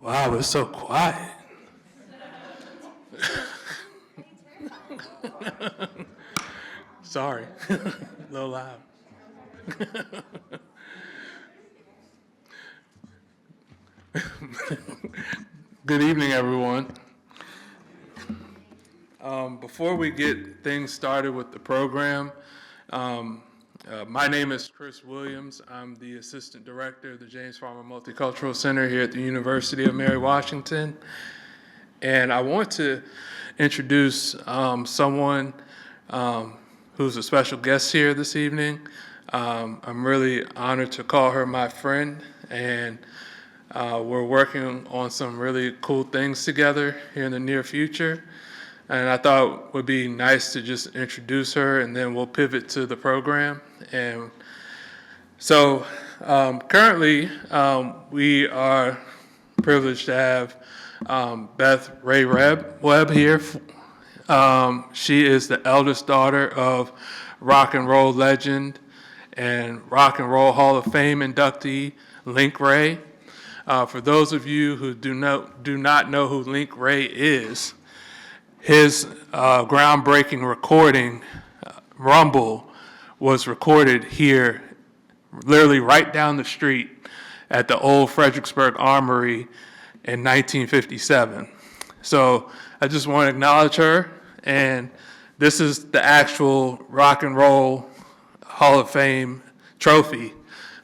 Wow, it's so quiet. Sorry, a little loud. Good evening, everyone. Before we get things started with the program, my name is Chris Williams. I'm the Assistant Director of the James Farmer Multicultural Center here at the University of Mary Washington. And I want to introduce someone who's a special guest here this evening. I'm really honored to call her my friend, and we're working on some really cool things together here in the near future. And I thought it would be nice to just introduce her, and then we'll pivot to the program. And so currently, we are privileged to have Beth Ray Webb here. She is the eldest daughter of rock and roll legend and Rock and Roll Hall of Fame inductee Link Ray. For those of you who do not know who Link Ray is, his groundbreaking recording, Rumble, was recorded here, literally right down the street at the old Fredericksburg Armory in 1957. So I just want to acknowledge her, and this is the actual Rock and Roll Hall of Fame trophy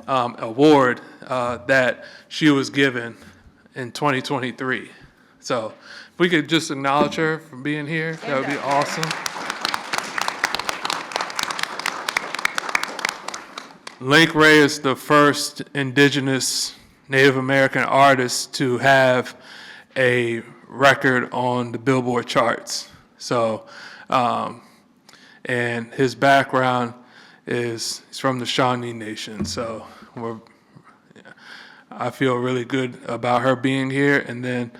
award that she was given in 2023. So if we could just acknowledge her for being here, that would be awesome. Link Ray is the first indigenous Native American artist to have a record on the Billboard charts. So, and his background is he's from the Shawnee Nation. So I feel really good about her being here. And then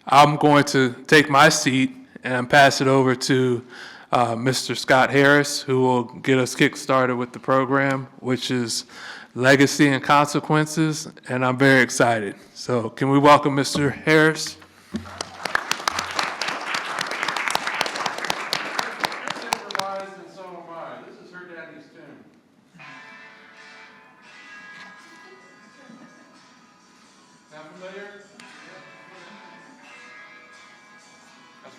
I'm going to take my seat and pass it over to Mr. Scott Harris, who will get us kick-started with the program, which is Legacy and Consequences, and I'm very excited. So can we welcome Mr. Harris?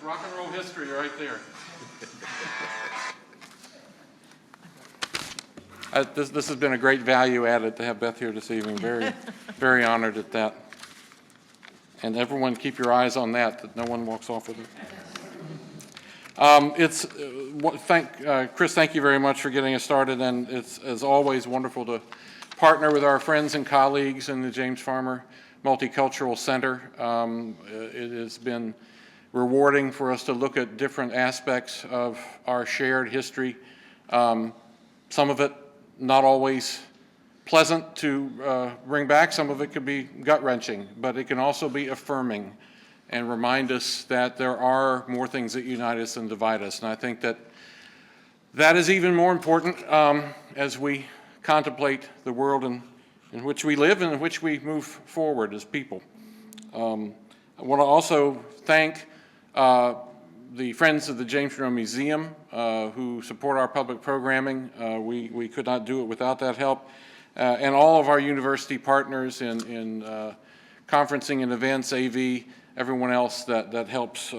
Rock and roll history right there. This has been a great value added to have Beth here this evening. Very, very honored at that. And everyone keep your eyes on that no one walks off with it. Chris, thank you very much for getting us started. And it's, as always, wonderful to partner with our friends and colleagues in the James Farmer Multicultural Center. It has been rewarding for us to look at different aspects of our shared history. Some of it not always pleasant to bring back. Some of it could be gut-wrenching, but it can also be affirming and remind us that there are more things that unite us than divide us. And I think that that is even more important as we contemplate the world in which we live and in which we move forward as people. I want to also thank the Friends of the James Monroe Museum who support our public programming. We could not do it without that help. And all of our university partners in conferencing and events, AV, everyone else that helps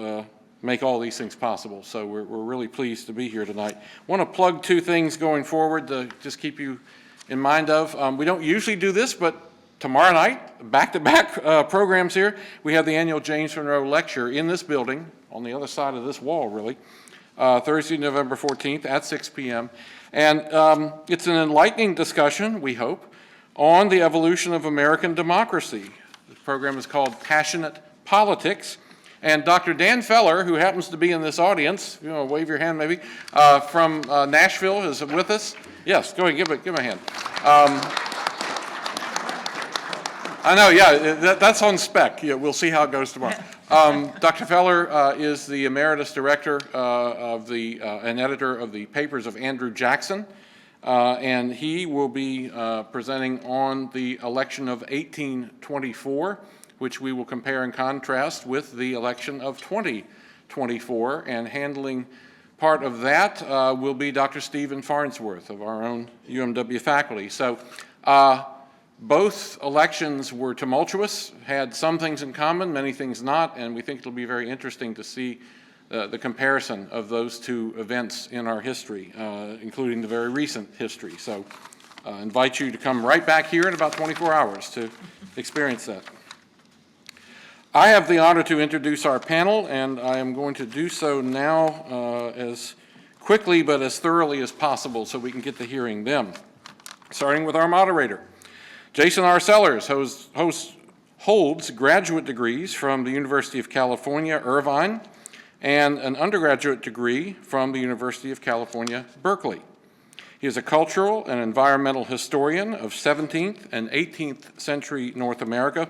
make all these things possible. So we're really pleased to be here tonight. I want to plug two things going forward to just keep you in mind of. We don't usually do this, but tomorrow night, back-to-back programs here, we have the annual James Monroe Lecture in this building, on the other side of this wall, really, Thursday, November 14th at 6 p.m. And it's an enlightening discussion, we hope, on the evolution of American democracy. The program is called Passionate Politics. And Dr. Dan Feller, who happens to be in this audience, you know, wave your hand maybe, from Nashville is with us. Yes, go ahead, give him a hand. I know, yeah, that's on spec. Yeah, we'll see how it goes tomorrow. Dr. Feller is the emeritus director and editor of the papers of Andrew Jackson, and he will be presenting on the election of 1824, which we will compare and contrast with the election of 2024. And handling part of that will be Dr. Stephen Farnsworth of our own UMW faculty. So both elections were tumultuous, had some things in common, many things not, and we think it'll be very interesting to see the comparison of those two events in our history, including the very recent history. So I invite you to come right back here in about 24 hours to experience that. I have the honor to introduce our panel, and I am going to do so now as quickly but as thoroughly as possible so we can get to hearing them. Starting with our moderator. Jason R. Sellers holds graduate degrees from the University of California, Irvine, and an undergraduate degree from the University of California, Berkeley. He is a cultural and environmental historian of 17th and 18th century North America,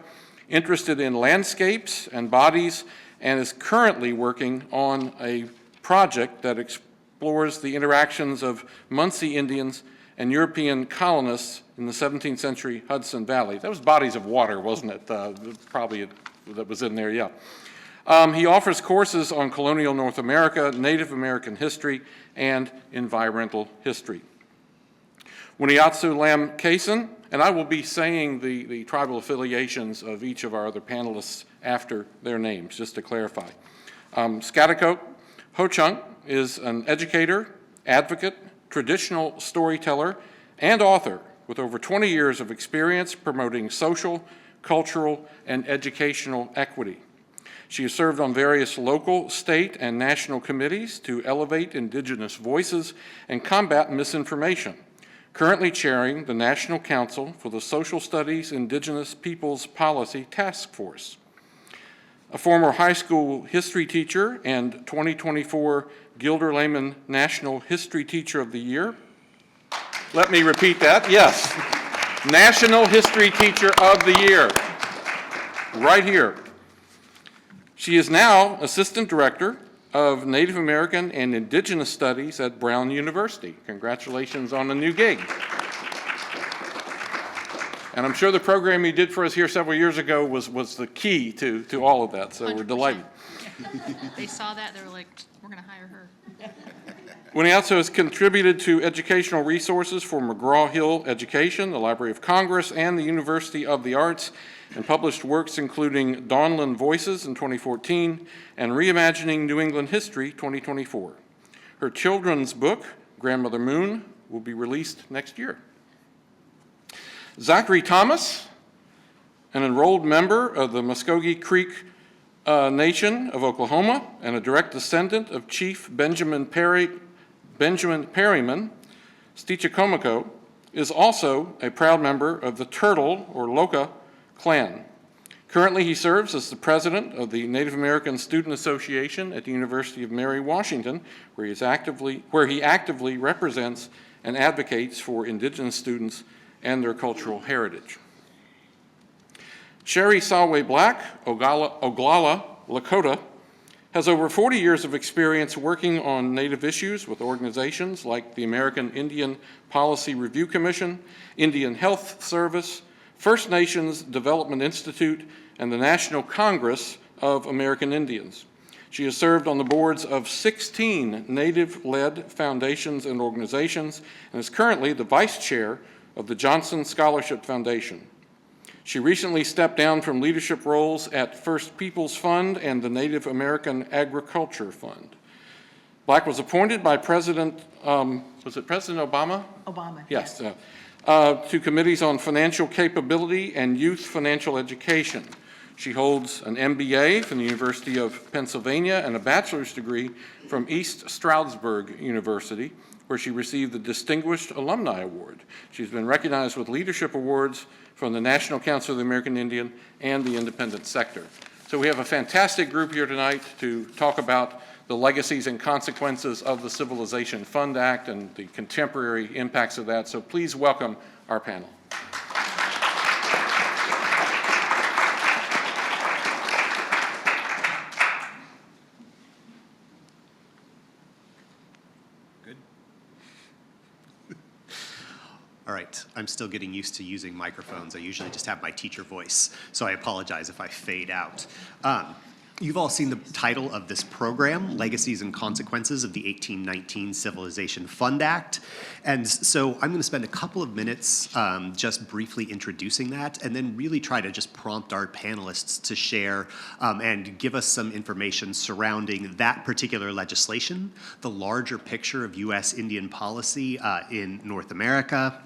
interested in landscapes and bodies, and is currently working on a project that explores the interactions of Munsee Indians and European colonists in the 17th century Hudson Valley. That was bodies of water, wasn't it? Probably that was in there, yeah. He offers courses on colonial North America, Native American history, and environmental history. Wuniatsu Lam Kason, and I will be saying the tribal affiliations of each of our other panelists after their names, just to clarify. Skatakok Ho-Chung is an educator, advocate, traditional storyteller, and author with over 20 years of experience promoting social, cultural, and educational equity. She has served on various local, state, and national committees to elevate Indigenous voices and combat misinformation, currently chairing the National Council for the Social Studies Indigenous Peoples Policy Task Force. A former high school history teacher and 2024 Gilder Lehman National History Teacher of the Year. Let me repeat that, yes. National History Teacher of the Year, right here. She is now Assistant Director of Native American and Indigenous Studies at Brown University. Congratulations on a new gig. And I'm sure the program you did for us here several years ago was the key to all of that, so 100%. We're delighted. They saw that, they were like, we're going to hire her. Wuniatsu has contributed to educational resources for McGraw-Hill Education, the Library of Congress, and the University of the Arts, and published works including Dawnland Voices in 2014 and Reimagining New England History 2024. Her children's book, Grandmother Moon, will be released next year. Zachary Thomas, an enrolled member of the Muskogee Creek Nation of Oklahoma and a direct descendant of Chief Benjamin Perryman, Stichacomico, is also a proud member of the Turtle, or Loka, clan. Currently, he serves as the president of the Native American Student Association at the University of Mary Washington, where he actively represents and advocates for Indigenous students and their cultural heritage. Sherry Salway Black, Oglala Lakota, has over 40 years of experience working on Native issues with organizations like the American Indian Policy Review Commission, Indian Health Service, First Nations Development Institute, and the National Congress of American Indians. She has served on the boards of 16 Native-led foundations and organizations and is currently the vice chair of the Johnson Scholarship Foundation. She recently stepped down from leadership roles at First Peoples Fund and the Native American Agriculture Fund. Black was appointed by President Obama? Obama. Yes. To committees on financial capability and youth financial education. She holds an MBA from the University of Pennsylvania and a bachelor's degree from East Stroudsburg University, where she received the Distinguished Alumni Award. She's been recognized with leadership awards from the National Council of the American Indian and the independent sector. So we have a fantastic group here tonight to talk about the legacies and consequences of the Civilization Fund Act and the contemporary impacts of that. So please welcome our panel. All right, I'm still getting used to using microphones. I usually just have my teacher voice, so I apologize if I fade out. You've all seen the title of this program, Legacies and Consequences of the 1819 Civilization Fund Act. And so I'm going to spend a couple of minutes just briefly introducing that, and then really try to just prompt our panelists to share and give us some information surrounding that particular legislation, the larger picture of U.S. Indian policy in North America,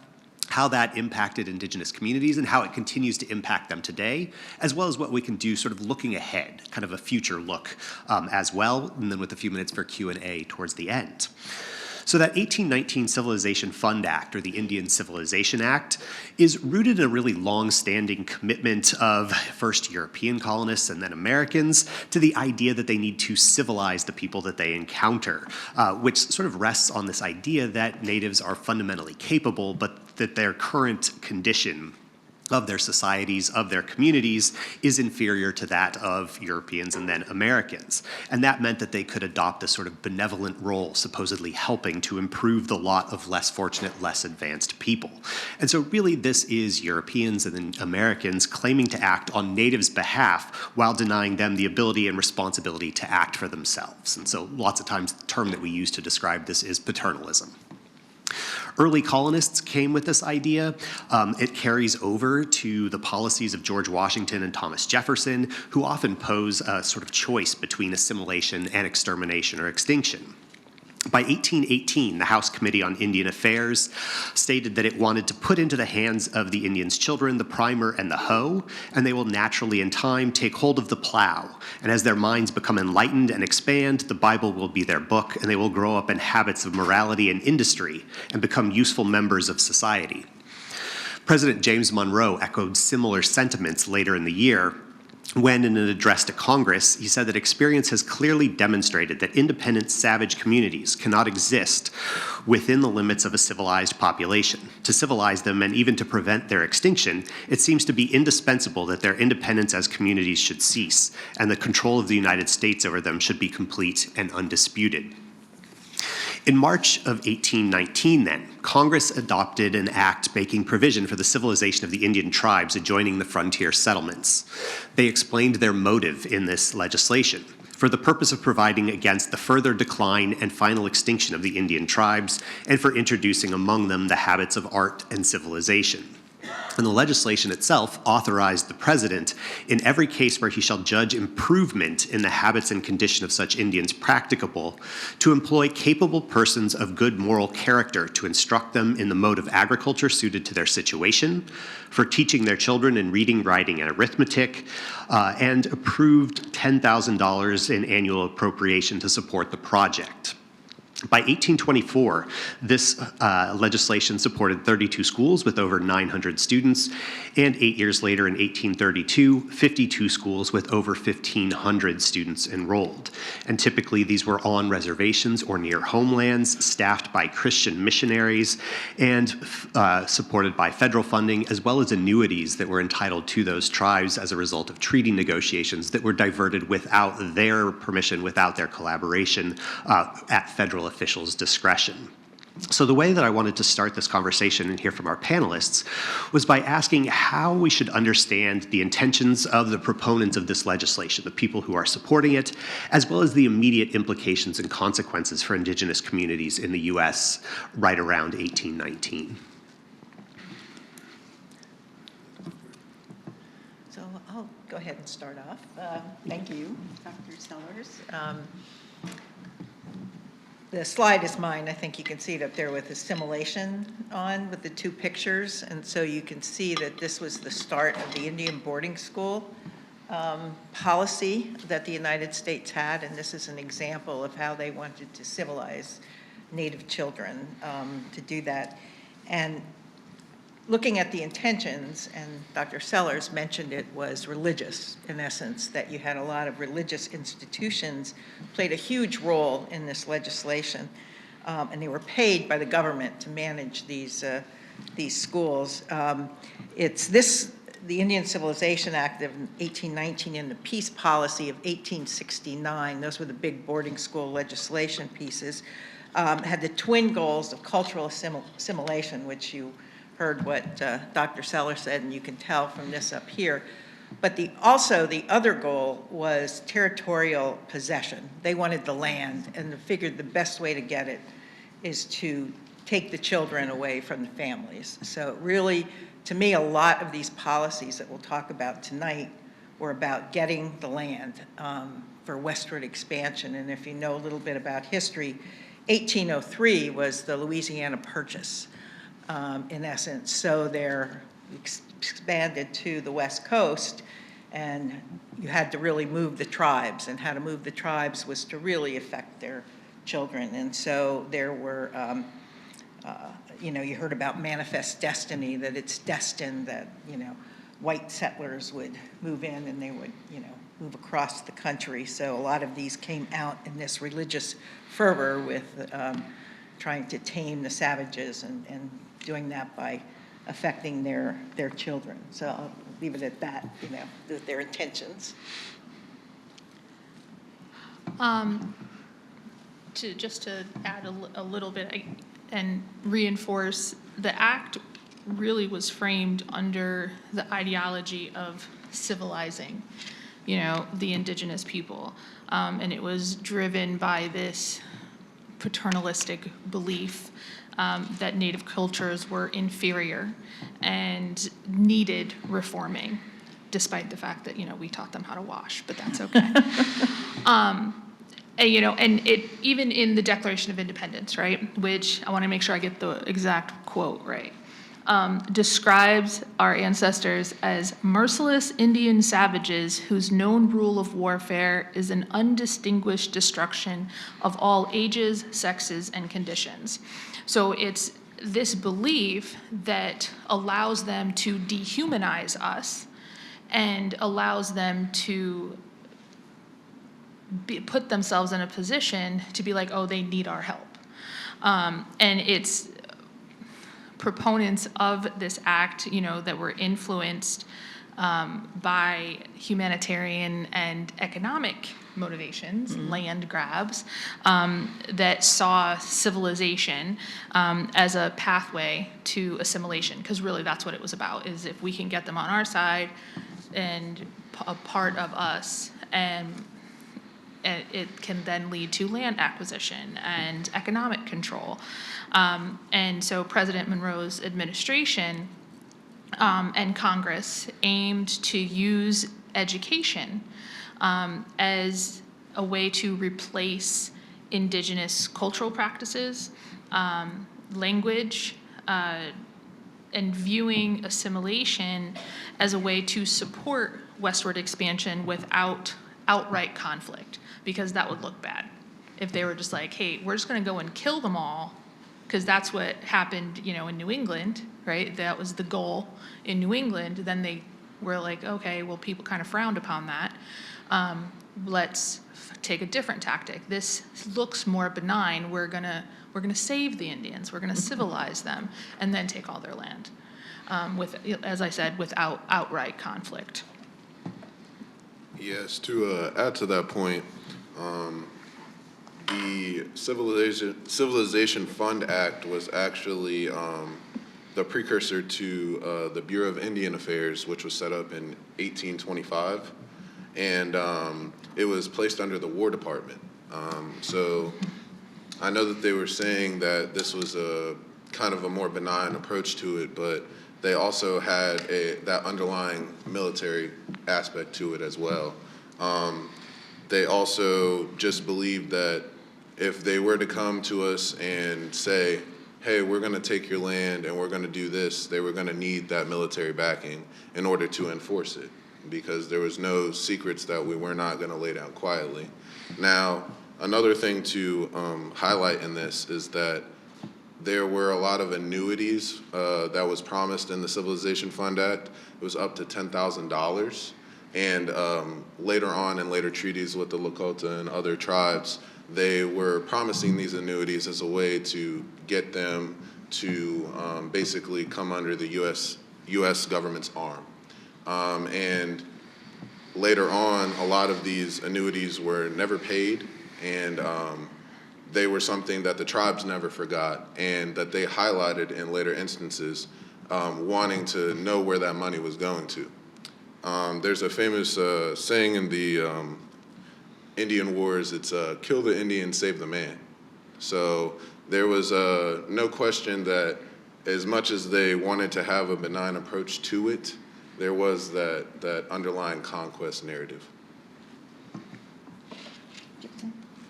how that impacted indigenous communities and how it continues to impact them today, as well as what we can do sort of looking ahead, kind of a future look as well, and then with a few minutes for Q&A towards the end. So that 1819 Civilization Fund Act, or the Indian Civilization Act, is rooted in a really long-standing commitment of first European colonists and then Americans to the idea that they need to civilize the people that they encounter, which sort of rests on this idea that natives are fundamentally capable, but that their current condition of their societies, of their communities, is inferior to that of Europeans and then Americans. And that meant that they could adopt a sort of benevolent role, supposedly helping to improve the lot of less fortunate, less advanced people. And so really this is Europeans and then Americans claiming to act on natives' behalf while denying them the ability and responsibility to act for themselves. And so lots of times the term that we use to describe this is paternalism. Early colonists came with this idea. It carries over to the policies of George Washington and Thomas Jefferson, who often pose a sort of choice between assimilation and extermination or extinction. By 1818, the House Committee on Indian Affairs stated that it wanted to put into the hands of the Indians' children the primer and the hoe, and they will naturally in time take hold of the plow. And as their minds become enlightened and expand, the Bible will be their book, and they will grow up in habits of morality and industry and become useful members of society. President James Monroe echoed similar sentiments later in the year, when, in an address to Congress, he said that experience has clearly demonstrated that independent savage communities cannot exist within the limits of a civilized population. To civilize them and even to prevent their extinction, it seems to be indispensable that their independence as communities should cease, and the control of the United States over them should be complete and undisputed. In March of 1819, then, Congress adopted an act making provision for the civilization of the Indian tribes adjoining the frontier settlements. They explained their motive in this legislation for the purpose of providing against the further decline and final extinction of the Indian tribes and for introducing among them the habits of art and civilization. And the legislation itself authorized the president, in every case where he shall judge improvement in the habits and condition of such Indians practicable, to employ capable persons of good moral character to instruct them in the mode of agriculture suited to their situation, for teaching their children in reading, writing, and arithmetic, and approved $10,000 in annual appropriation to support the project. By 1824, this legislation supported 32 schools with over 900 students, and 8 years later in 1832, 52 schools with over 1,500 students enrolled. And typically these were on reservations or near homelands, staffed by Christian missionaries, and supported by federal funding, as well as annuities that were entitled to those tribes as a result of treaty negotiations that were diverted without their permission, without their collaboration, at federal officials' discretion. So the way that I wanted to start this conversation and hear from our panelists was by asking how we should understand the intentions of the proponents of this legislation, the people who are supporting it, as well as the immediate implications and consequences for Indigenous communities in the U.S. right around 1819. So I'll go ahead and start off. Thank you, Dr. Sellers. The slide is mine. I think you can see it up there with assimilation on with the two pictures. And so you can see that this was the start of the Indian boarding school policy that the United States had. And this is an example of how they wanted to civilize Native children to do that. And looking at the intentions, and Dr. Sellers mentioned it, was religious, in essence, that you had a lot of religious institutions played a huge role in this legislation, and they were paid by the government to manage these schools. The Indian Civilization Act of 1819 and the Peace Policy of 1869, those were the big boarding school legislation pieces, had the twin goals of cultural assimilation, which you heard what Dr. Seller said, and you can tell from this up here. But also the other goal was territorial possession. They wanted the land, and they figured the best way to get it is to take the children away from the families. So really, to me, a lot of these policies that we'll talk about tonight were about getting the land for westward expansion. And if you know a little bit about history, 1803 was the Louisiana Purchase, in essence. So they're expanded to the West Coast, and you had to really move the tribes. And how to move the tribes was to really affect their children. And so there were, you heard about manifest destiny, that it's destined that, white settlers would move in and they would, move across the country. So a lot of these came out in this religious fervor with trying to tame the savages and doing that by affecting their children. So I'll leave it at that, their intentions. To add a little bit and reinforce, the act really was framed under the ideology of civilizing, the indigenous people. And it was driven by this paternalistic belief that Native cultures were inferior and needed reforming, despite the fact that, we taught them how to wash, but that's okay. And it, even in the Declaration of Independence, right, which I want to make sure I get the exact quote right, describes our ancestors as merciless Indian savages whose known rule of warfare is an undistinguished destruction of all ages, sexes, and conditions. So it's this belief that allows them to dehumanize us and allows them to put themselves in a position to be like, oh, they need our help. And it's proponents of this act, that were influenced by humanitarian and economic motivations, land grabs, that saw civilization as a pathway to assimilation, because really that's what it was about, is if we can get them on our side and a part of us, and it can then lead to land acquisition and economic control. And so President Monroe's administration and Congress aimed to use education as a way to replace indigenous cultural practices, language, and viewing assimilation as a way to support westward expansion without outright conflict, because that would look bad if they were just like, hey, we're just going to go and kill them all, because that's what happened, in New England, right? That was the goal in New England. Then they were like, okay, well, people kind of frowned upon that. Let's take a different tactic. This looks more benign. We're gonna save the Indians. We're gonna civilize them, and then take all their land, with, as I said, without outright conflict. Yes, to add to that point, the Civilization Fund Act was actually the precursor to the Bureau of Indian Affairs, which was set up in 1825, and it was placed under the War Department. So I know that they were saying that this was a kind of a more benign approach to it, but they also had that underlying military aspect to it as well. They also just believed that if they were to come to us and say, hey, we're going to take your land and we're going to do this, they were going to need that military backing in order to enforce it, because there was no secrets that we were not going to lay down quietly. Now, another thing to highlight in this is that there were a lot of annuities that was promised in the Civilization Fund Act. It was up to $10,000. And later on in later treaties with the Lakota and other tribes, they were promising these annuities as a way to get them to basically come under the U.S. government's arm. And later on, a lot of these annuities were never paid, and they were something that the tribes never forgot and that they highlighted in later instances wanting to know where that money was going to. There's a famous saying in the Indian Wars, it's kill the Indian, save the man. So there was no question that as much as they wanted to have a benign approach to it, there was that underlying conquest narrative.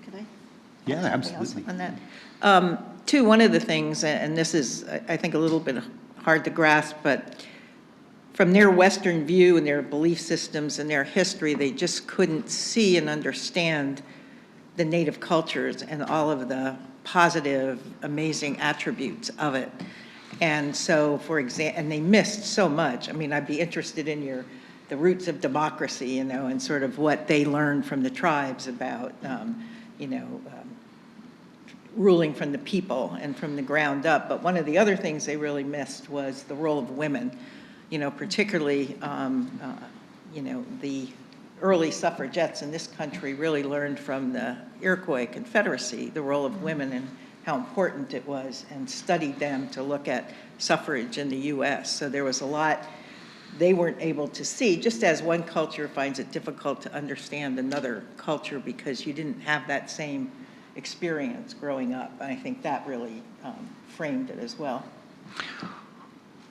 Could I? Yeah, Something else absolutely. on that. Too, one of the things, and this is, I think, a little bit hard to grasp, but from their Western view and their belief systems and their history, they just couldn't see and understand the native cultures and all of the positive, amazing attributes of it. And so, for example, and they missed so much. I mean, I'd be interested in the roots of democracy, you know, and sort of what they learned from the tribes about, ruling from the people and from the ground up. But one of the other things they really missed was the role of women, you know, particularly, the early suffragettes in this country really learned from the Iroquois Confederacy the role of women and how important it was, and studied them to look at suffrage in the US. So there was a lot they weren't able to see, just as one culture finds it difficult to understand another culture because you didn't have that same experience growing up. And I think that really framed it as well.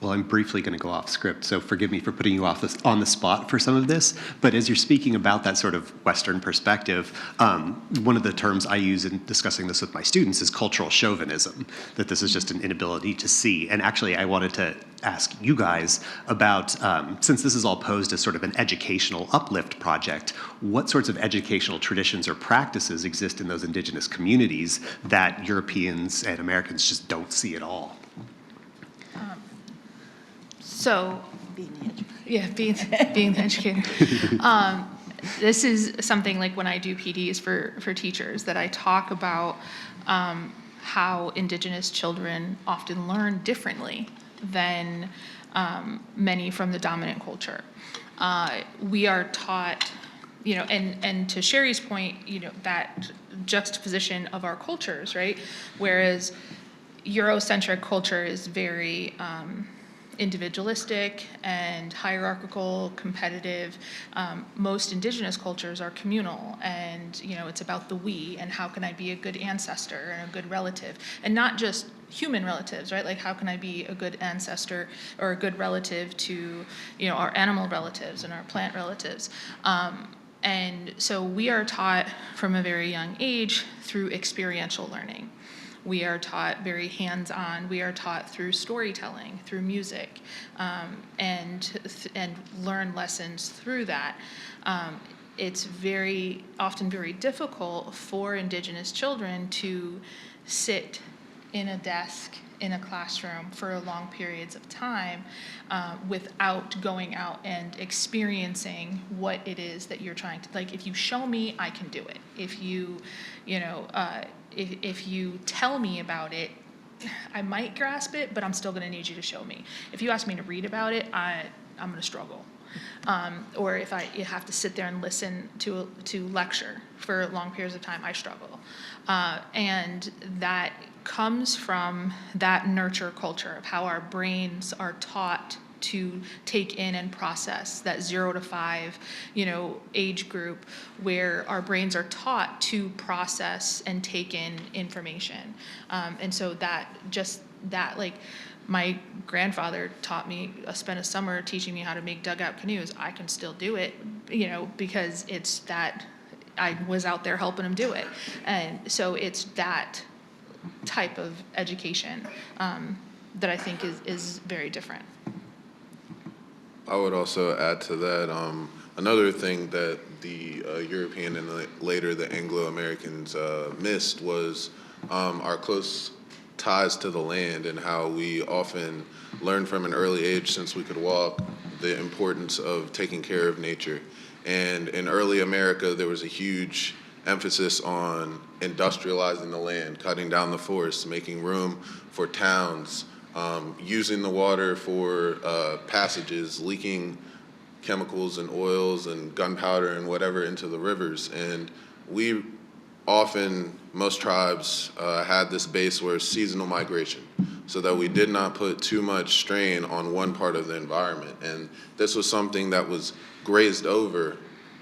Well, I'm briefly going to go off script, so forgive me for putting you on the spot for some of this. But as you're speaking about that sort of Western perspective, one of the terms I use in discussing this with my students is cultural chauvinism, that this is just an inability to see. And actually, I wanted to ask you guys about, since this is all posed as sort of an educational uplift project, what sorts of educational traditions or practices exist in those indigenous communities that Europeans and Americans just don't see at all? So, Being the educator. yeah, being the educator. This is something like when I do PDs for teachers that I talk about how Indigenous children often learn differently than many from the dominant culture. We are taught, you know, and to Sherry's point, you know, that juxtaposition of our cultures, right? Whereas Eurocentric culture is very individualistic and hierarchical, competitive. Most indigenous cultures are communal, and you know, it's about the we and how can I be a good ancestor and a good relative, and not just human relatives, right? Like how can I be a good ancestor or a good relative to, you know, our animal relatives and our plant relatives. And so we are taught from a very young age through experiential learning. We are taught very hands-on. We are taught through storytelling, through music, and learn lessons through that. It's often very difficult for Indigenous children to sit in a desk in a classroom for long periods of time without going out and experiencing what it is that you're trying to, like, if you show me, I can do it. If you, if you tell me about it, I might grasp it, but I'm still going to need you to show me. If you ask me to read about it, I'm going to struggle. Or if I have to sit there and listen to lecture for long periods of time, I struggle. And that comes from that nurture culture of how our brains are taught to take in and process, that 0 to 5, age group, where our brains are taught to process and take in information. And so like my grandfather taught me, spent a summer teaching me how to make dugout canoes. I can still do it, because it's that I was out there helping him do it. And so it's that type of education that I think is very different. I would also add to that, another thing that the European and later the Anglo-Americans missed was our close ties to the land, and how we often learn from an early age, since we could walk, the importance of taking care of nature. And in early America, there was a huge emphasis on industrializing the land, cutting down the forests, making room for towns, using the water for passages, leaking chemicals and oils and gunpowder and whatever into the rivers. And we often most tribes had this base where seasonal migration, so that we did not put too much strain on one part of the environment. And this was something that was glazed over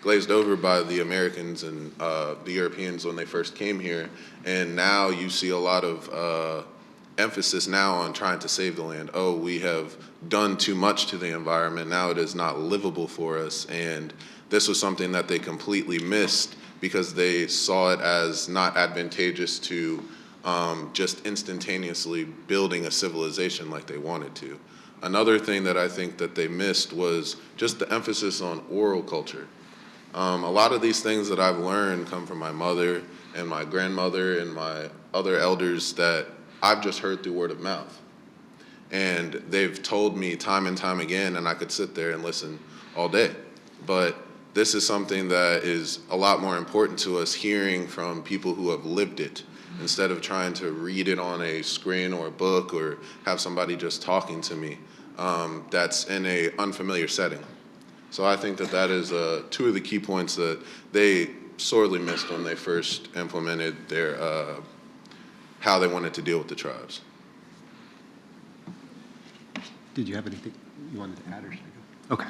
by the Americans and the Europeans when they first came here. And now you see a lot of emphasis now on trying to save the land. Oh, we have done too much to the environment. Now it is not livable for us. And this was something that they completely missed because they saw it as not advantageous to just instantaneously building a civilization like they wanted to. Another thing that I think that they missed was just the emphasis on oral culture. A lot of these things that I've learned come from my mother and my grandmother and my other elders that I've just heard through word of mouth. And they've told me time and time again, and I could sit there and listen all day. But this is something that is a lot more important to us, hearing from people who have lived it, instead of trying to read it on a screen or a book or have somebody just talking to me that's in a unfamiliar setting. So I think that that is two of the key points that they sorely missed when they first implemented their how they wanted to deal with the tribes. Did you have anything you wanted to add, or should I go? Okay.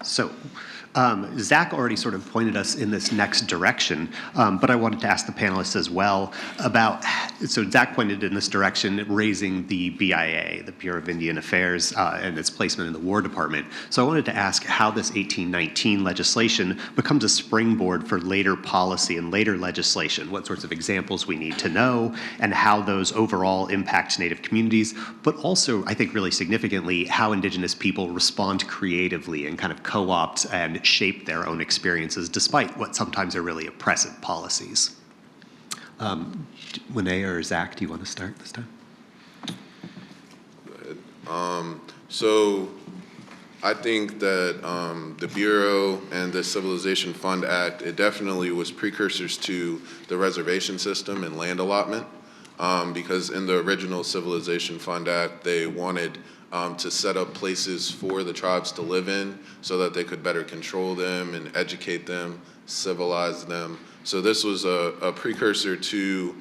So Zach already sort of pointed us in this next direction, but I wanted to ask the panelists as well about, so Zach pointed in this direction, raising the BIA, the Bureau of Indian Affairs, and its placement in the War Department. So I wanted to ask how this 1819 legislation becomes a springboard for later policy and later legislation, what sorts of examples we need to know, and how those overall impact Native communities, but also, I think really significantly, how Indigenous people respond creatively and kind of co-opt and shape their own experiences despite what sometimes are really oppressive policies. Winay or Zach, do you want to start this time? So I think that the Bureau and the Civilization Fund Act, it definitely was precursors to the reservation system and land allotment, because in the original Civilization Fund Act, they wanted to set up places for the tribes to live in so that they could better control them and educate them, civilize them. So this was a precursor to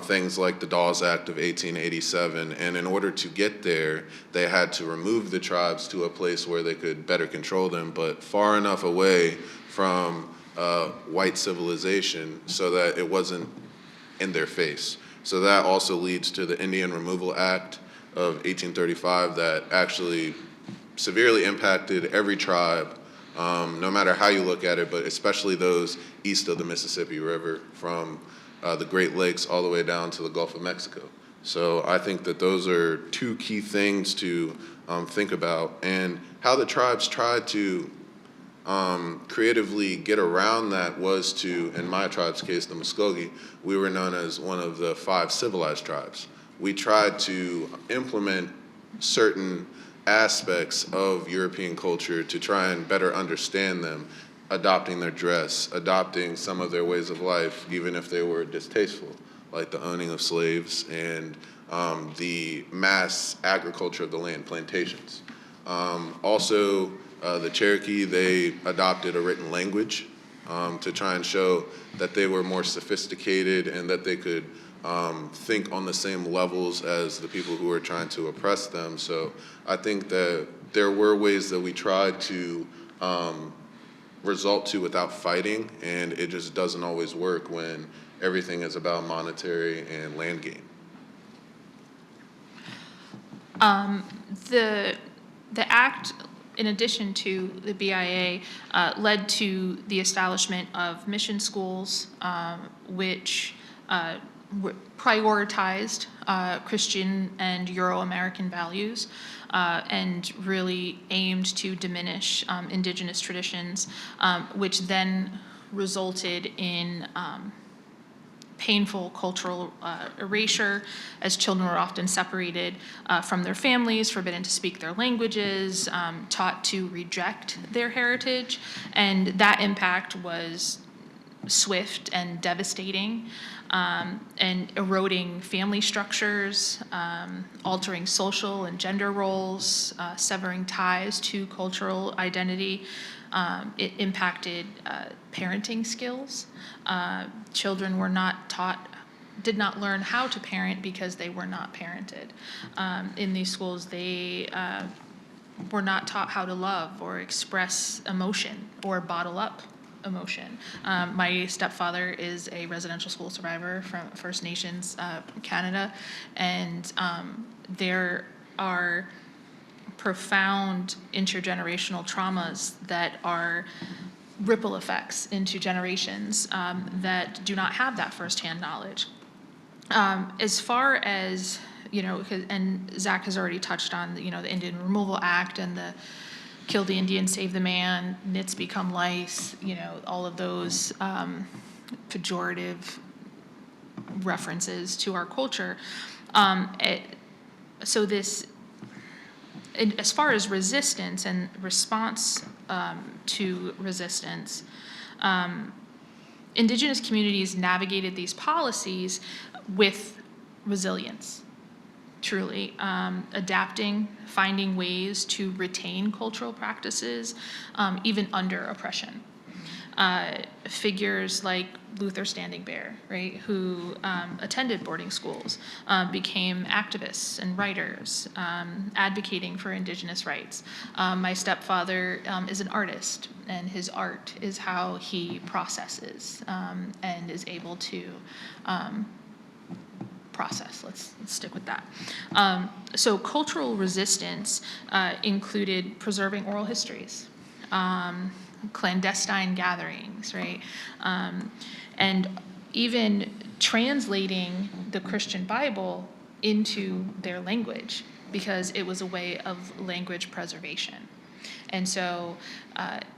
things like the Dawes Act of 1887. And in order to get there, they had to remove the tribes to a place where they could better control them, but far enough away from white civilization so that it wasn't in their face. So that also leads to the Indian Removal Act of 1835 that actually severely impacted every tribe, no matter how you look at it, but especially those east of the Mississippi River, from the Great Lakes all the way down to the Gulf of Mexico. So I think that those are two key things to think about, and how the tribes tried to creatively get around that was to, in my tribe's case, the Muskogee, we were known as one of the 5 civilized tribes. We tried to implement certain aspects of European culture to try and better understand them, adopting their dress, adopting some of their ways of life, even if they were distasteful, like the owning of slaves and the mass agriculture of the land, plantations. Also, the Cherokee, they adopted a written language to try and show that they were more sophisticated and that they could think on the same levels as the people who were trying to oppress them. So I think that there were ways that we tried to result to without fighting, and it just doesn't always work when everything is about monetary and land gain. The act, in addition to the BIA, led to the establishment of mission schools, which prioritized Christian and Euro-American values, and really aimed to diminish indigenous traditions, which then resulted in painful cultural erasure, as children were often separated from their families, forbidden to speak their languages, taught to reject their heritage, and that impact was swift and devastating, and eroding family structures, altering social and gender roles, severing ties to cultural identity. It impacted parenting skills. Children were not taught, did not learn how to parent because they were not parented. In these schools, they were not taught how to love or express emotion or bottle up emotion. My stepfather is a residential school survivor from First Nations Canada, and there are profound intergenerational traumas that are ripple effects into generations that do not have that firsthand knowledge. As far as, and Zach has already touched on, the Indian Removal Act and the kill the Indian, save the man, nits become lice, all of those pejorative references to our culture. So this, as far as resistance and response to resistance, Indigenous communities navigated these policies with resilience, truly, adapting, finding ways to retain cultural practices, even under oppression. Figures like Luther Standing Bear, right, who attended boarding schools, became activists and writers, advocating for Indigenous rights. My stepfather is an artist, and his art is how he processes and is able to process. Let's stick with that. So cultural resistance included preserving oral histories, clandestine gatherings, right? And even translating the Christian Bible into their language, because it was a way of language preservation. And so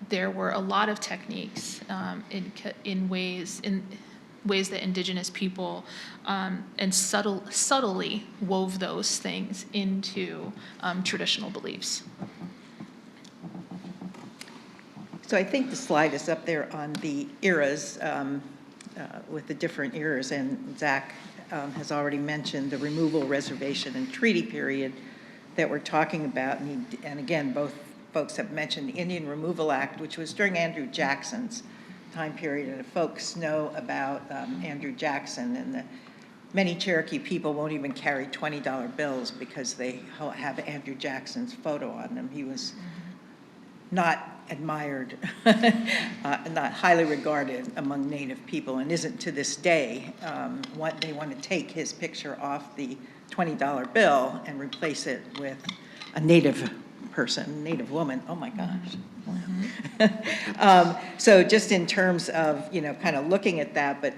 there were a lot of techniques in ways that Indigenous people and subtly wove those things into traditional beliefs. So I think the slide is up there on the eras, with the different eras, and Zach has already mentioned the removal, reservation, and treaty period that we're talking about. And again, both folks have mentioned the Indian Removal Act, which was during Andrew Jackson's time period. And if folks know about Andrew Jackson, and many Cherokee people won't even carry $20 bills because they have Andrew Jackson's photo on them. He was not admired, not highly regarded among Native people, and isn't to this day. They want to take his picture off the $20 bill and replace it with a Native person, Native woman. Oh my gosh. Wow. So just in terms of, kind of looking at that, but,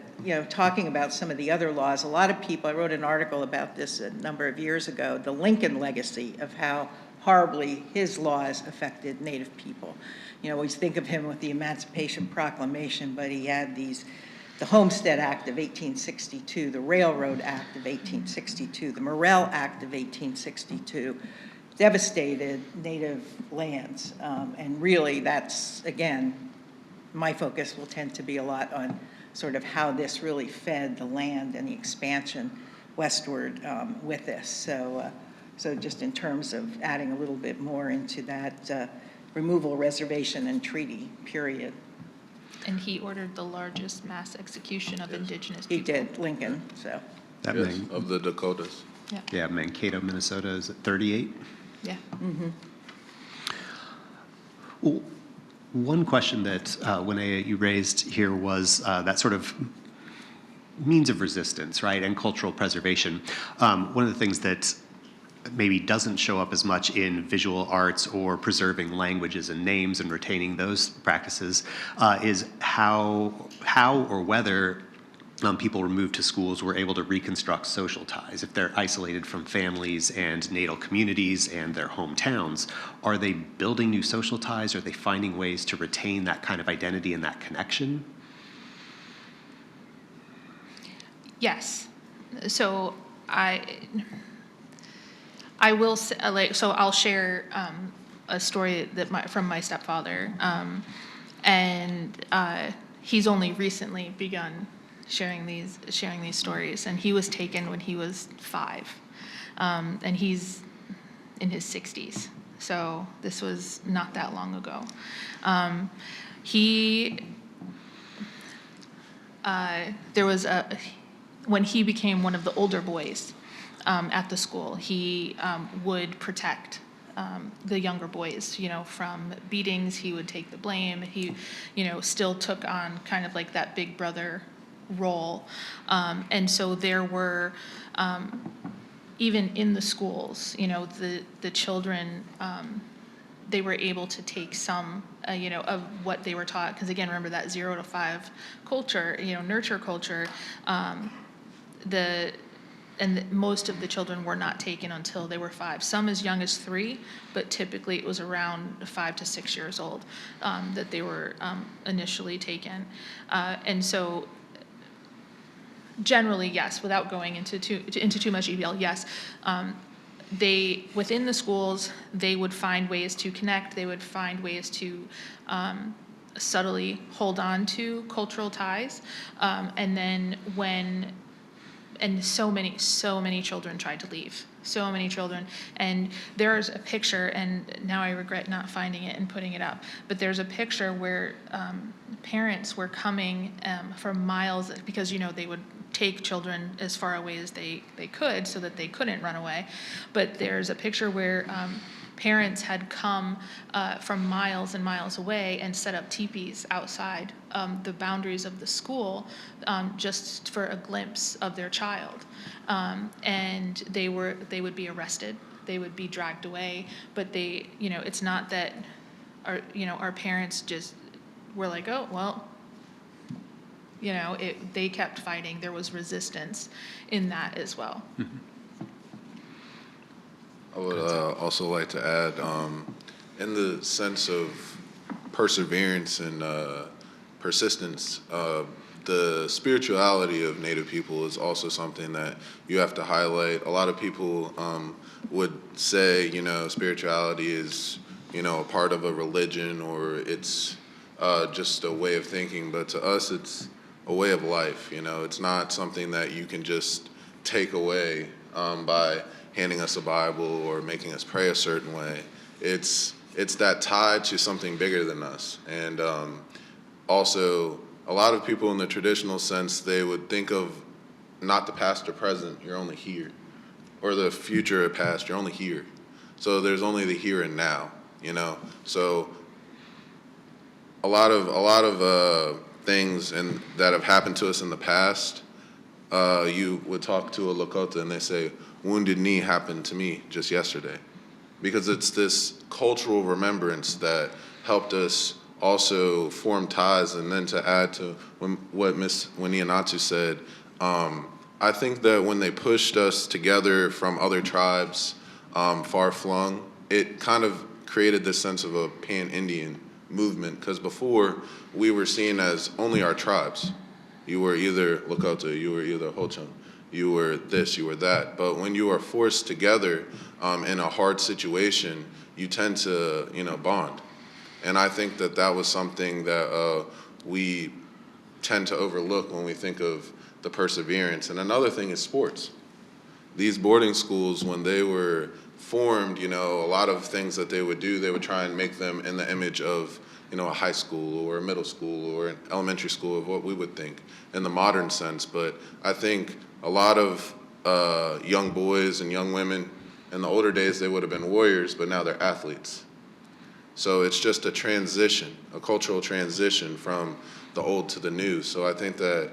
talking about some of the other laws, a lot of people, I wrote an article about this a number of years ago, the Lincoln legacy of how horribly his laws affected Native people. We always think of him with the Emancipation Proclamation, but he had the Homestead Act of 1862, the Railroad Act of 1862, the Morrill Act of 1862, devastated Native lands. And really, that's, again, my focus will tend to be a lot on sort of how this really fed the land and the expansion westward with this. So just in terms of adding a little bit more into that removal, reservation, and treaty period. And he ordered the largest mass execution of Indigenous He people. did, Lincoln, so. That Yes, of the Dakotas. Yeah, Mankato, Minnesota is at 38. Yeah. Well, one question that Winea, you raised here was that sort of means of resistance, right, and cultural preservation. One of the things that maybe doesn't show up as much in visual arts or preserving languages and names and retaining those practices is how or whether people removed to schools were able to reconstruct social ties. If they're isolated from families and natal communities and their hometowns, are they building new social ties? Are they finding ways to retain that kind of identity and that connection? Yes. So I will say, so I'll share a story that from my stepfather, and he's only recently begun sharing these stories, and he was taken when he was 5, and he's in his 60s. So this was not that long ago. When he became one of the older boys at the school, he would protect the younger boys, from beatings. He would take the blame. He, still took on kind of like that big brother role. And so there were, even in the schools, the children, they were able to take some, of what they were taught. Because again, remember that 0 to 5 culture, nurture culture, most of the children were not taken until they were 5. Some as young as 3, but typically it was around 5 to 6 years old that they were initially taken. And so generally, yes, without going into too much detail, yes, they, within the schools, they would find ways to connect. They would find ways to subtly hold on to cultural ties. And then so many children tried to leave. So many children. And there's a picture, and now I regret not finding it and putting it up, but there's a picture where parents were coming from miles, because, they would take children as far away as they could so that they couldn't run away. But there's a picture where parents had come from miles and miles away and set up teepees outside the boundaries of the school just for a glimpse of their child. And they would be arrested. They would be dragged away. But it's not that our parents just were like, oh, well, they kept fighting. There was resistance in that as well. I would also like to add, in the sense of perseverance and persistence, the spirituality of Native people is also something that you have to highlight. A lot of people would say, spirituality is, a part of a religion, or it's just a way of thinking. But to us, it's a way of life. It's not something that you can just take away by handing us a Bible or making us pray a certain way. It's that tied to something bigger than us. And also, a lot of people in the traditional sense, they would think of not the past or present, you're only here, or the future or past, you're only here. So there's only the here and now, So a lot of things that have happened to us in the past, you would talk to a Lakota and they say, Wounded Knee happened to me just yesterday. Because it's this cultural remembrance that helped us also form ties. And then to add to what Ms. Winianatu said, I think that when they pushed us together from other tribes, far-flung, it kind of created this sense of a pan-Indian movement. Because before, we were seen as only our tribes. You were either Lakota, you were either Ho-Chunk, you were this, you were that. But when you are forced together in a hard situation, you tend to, bond. And I think that that was something that we tend to overlook when we think of the perseverance. And another thing is sports. These boarding schools, when they were formed, a lot of things that they would do, they would try and make them in the image of, a high school or a middle school or an elementary school, of what we would think in the modern sense. But I think a lot of young boys and young women, in the older days, they would have been warriors, but now they're athletes. So it's just a transition, a cultural transition from the old to the new. So I think that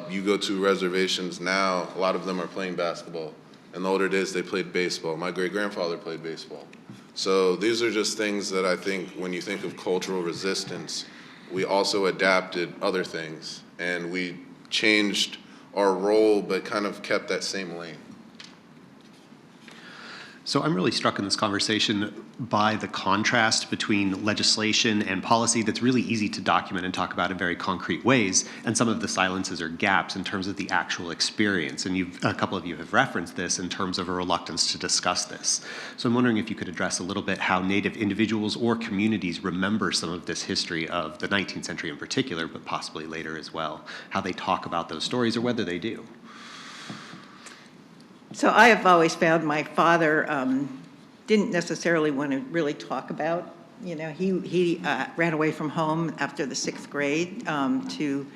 you go to reservations now, a lot of them are playing basketball. In the older days, they played baseball. My great-grandfather played baseball. So these are just things that I think when you think of cultural resistance, we also adapted other things, and we changed our role but kind of kept that same lane. So I'm really struck in this conversation by the contrast between legislation and policy that's really easy to document and talk about in very concrete ways, and some of the silences or gaps in terms of the actual experience. And a couple of you have referenced this in terms of a reluctance to discuss this. So I'm wondering if you could address a little bit how Native individuals or communities remember some of this history of the 19th century in particular, but possibly later as well, how they talk about those stories or whether they do. So I have always found my father didn't necessarily want to really talk about, he ran away from home after the 6th grade to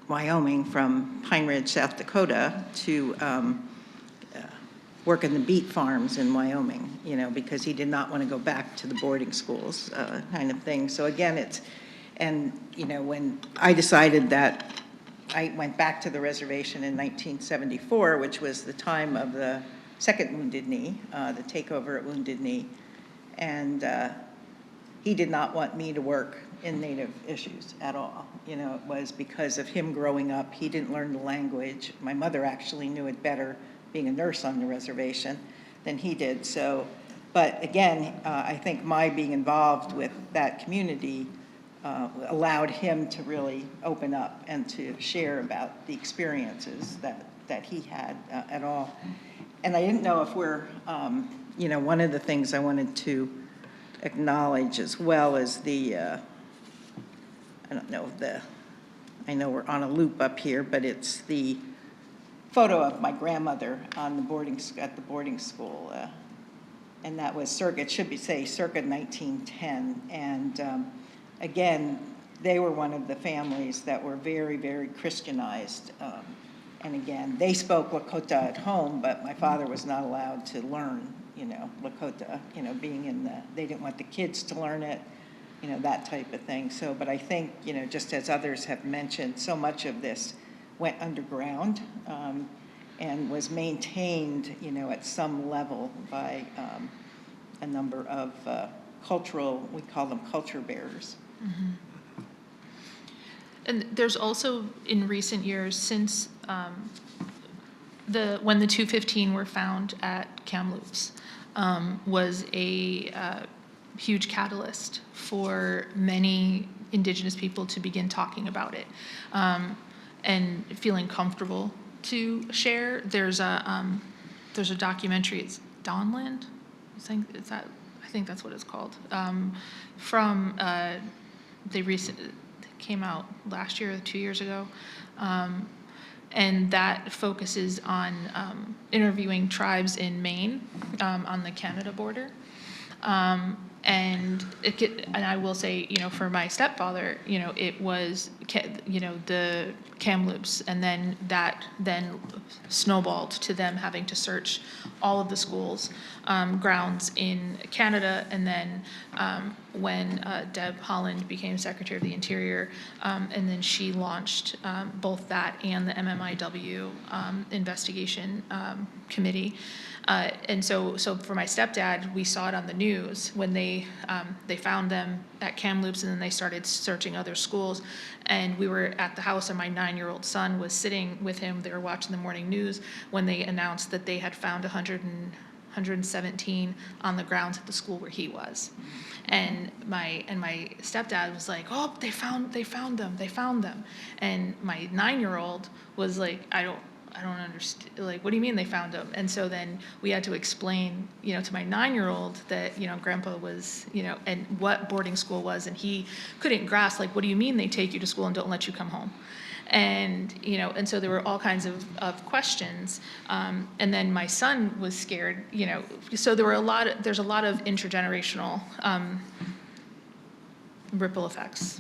Wyoming from Pine Ridge, South Dakota, to work in the beet farms in Wyoming, because he did not want to go back to the boarding schools kind of thing. So again, when I decided that I went back to the reservation in 1974, which was the time of the second Wounded Knee, the takeover at Wounded Knee. And he did not want me to work in Native issues at all. It was because of him growing up. He didn't learn the language. My mother actually knew it better, being a nurse on the reservation, than he did. So, but again, I think my being involved with that community allowed him to really open up and to share about the experiences that he had at all. And I didn't know if we're, one of the things I wanted to acknowledge as well is I know we're on a loop up here, but it's the photo of my grandmother on at the boarding school. And that was it should say circa 1910. And again, they were one of the families that were very, very Christianized. And again, they spoke Lakota at home, but my father was not allowed to learn, Lakota, they didn't want the kids to learn it, that type of thing. So, but I think, just as others have mentioned, so much of this went underground and was maintained, at some level by a number of we call them culture bearers. Mm-hmm. And there's also, in recent years, since when the 215 were found at Kamloops, was a huge catalyst for many Indigenous people to begin talking about it and feeling comfortable to share. There's a documentary. It's Dawnland. I think that's what it's called. Came out last year or 2 years ago, and that focuses on interviewing tribes in Maine on the Canada border. And I will say, for my stepfather, it was, the Kamloops, and then that snowballed to them having to search all of the schools grounds in Canada, and then when Deb Haaland became Secretary of the Interior, and then she launched both that and the MMIW investigation committee. And so for my stepdad, we saw it on the news when they found them at Kamloops, and then they started searching other schools. And we were at the house, and my 9-year-old son was sitting with him. They were watching the morning news when they announced that they had found 117 on the grounds at the school where he was. And my stepdad was like, "Oh, they found them." And my 9-year-old was like, I don't understand. Like, what do you mean they found them? And so then we had to explain, to my 9-year-old that, Grandpa was, and what boarding school was, and he couldn't grasp, like, what do you mean they take you to school and don't let you come home? And, and so there were all kinds of questions. And then my son was scared, so there's a lot of intergenerational ripple effects.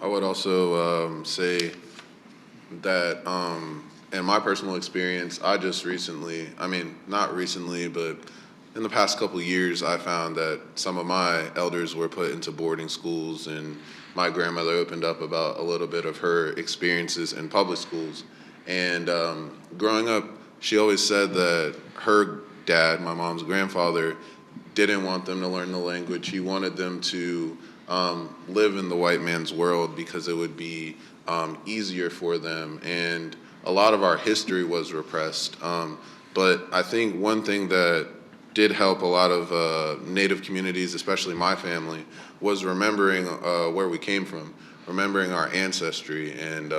I would also say that in my personal experience, not recently, but in the past couple of years, I found that some of my elders were put into boarding schools, and my grandmother opened up about a little bit of her experiences in public schools. And growing up, she always said that her dad, my mom's grandfather, didn't want them to learn the language. He wanted them to live in the white man's world because it would be easier for them. And a lot of our history was repressed. But I think one thing that did help a lot of Native communities, especially my family, was remembering where we came from, remembering our ancestry, and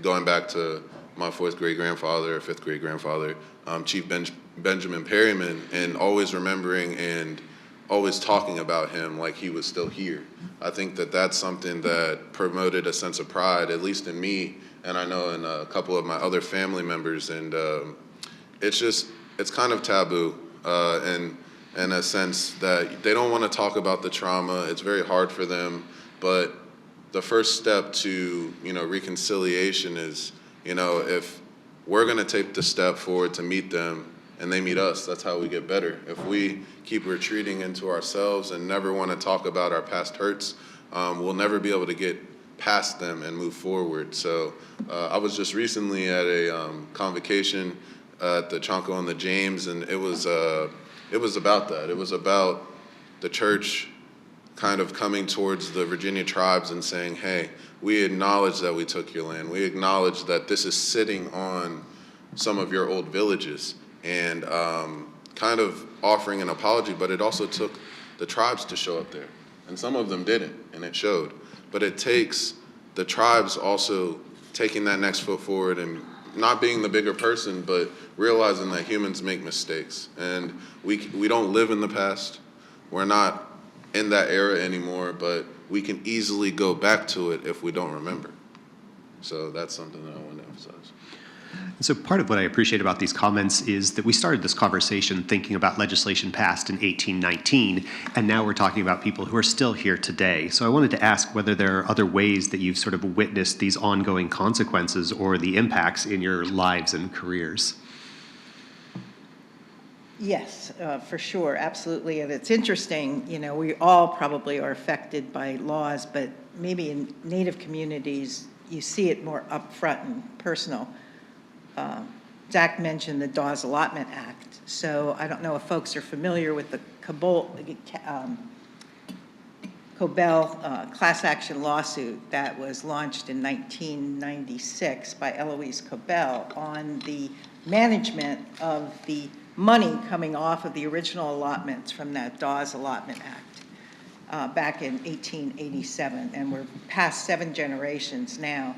going back to my fourth great grandfather or fifth great grandfather, Chief Benjamin Perryman, and always remembering and always talking about him like he was still here. I think that that's something that promoted a sense of pride, at least in me, and I know in a couple of my other family members. And it's kind of taboo in a sense that they don't want to talk about the trauma. It's very hard for them, but the first step to, reconciliation is, if we're going to take the step forward to meet them and they meet us, that's how we get better. If we keep retreating into ourselves and never want to talk about our past hurts, we'll never be able to get past them and move forward. So I was just recently at a convocation at the Chonko and the James, and it was about that. It was about the church kind of coming towards the Virginia tribes and saying, hey, we acknowledge that we took your land. We acknowledge that this is sitting on some of your old villages, and kind of offering an apology. But it also took the tribes to show up there, and some of them didn't, and it showed. But it takes the tribes also taking that next foot forward and not being the bigger person, but realizing that humans make mistakes, and we don't live in the past. We're not in that era anymore, but we can easily go back to it if we don't remember. So that's something that I want to emphasize. So part of what I appreciate about these comments is that we started this conversation thinking about legislation passed in 1819, and now we're talking about people who are still here today. So I wanted to ask whether there are other ways that you've sort of witnessed these ongoing consequences or the impacts in your lives and careers. Yes, for sure, absolutely. And it's interesting, we all probably are affected by laws, but maybe in Native communities, you see it more upfront and personal. Zach mentioned the Dawes Allotment Act. So I don't know if folks are familiar with the Cobell class action lawsuit that was launched in 1996 by Eloise Cobell on the management of the money coming off of the original allotments from that Dawes Allotment Act back in 1887. And we're past 7 generations now.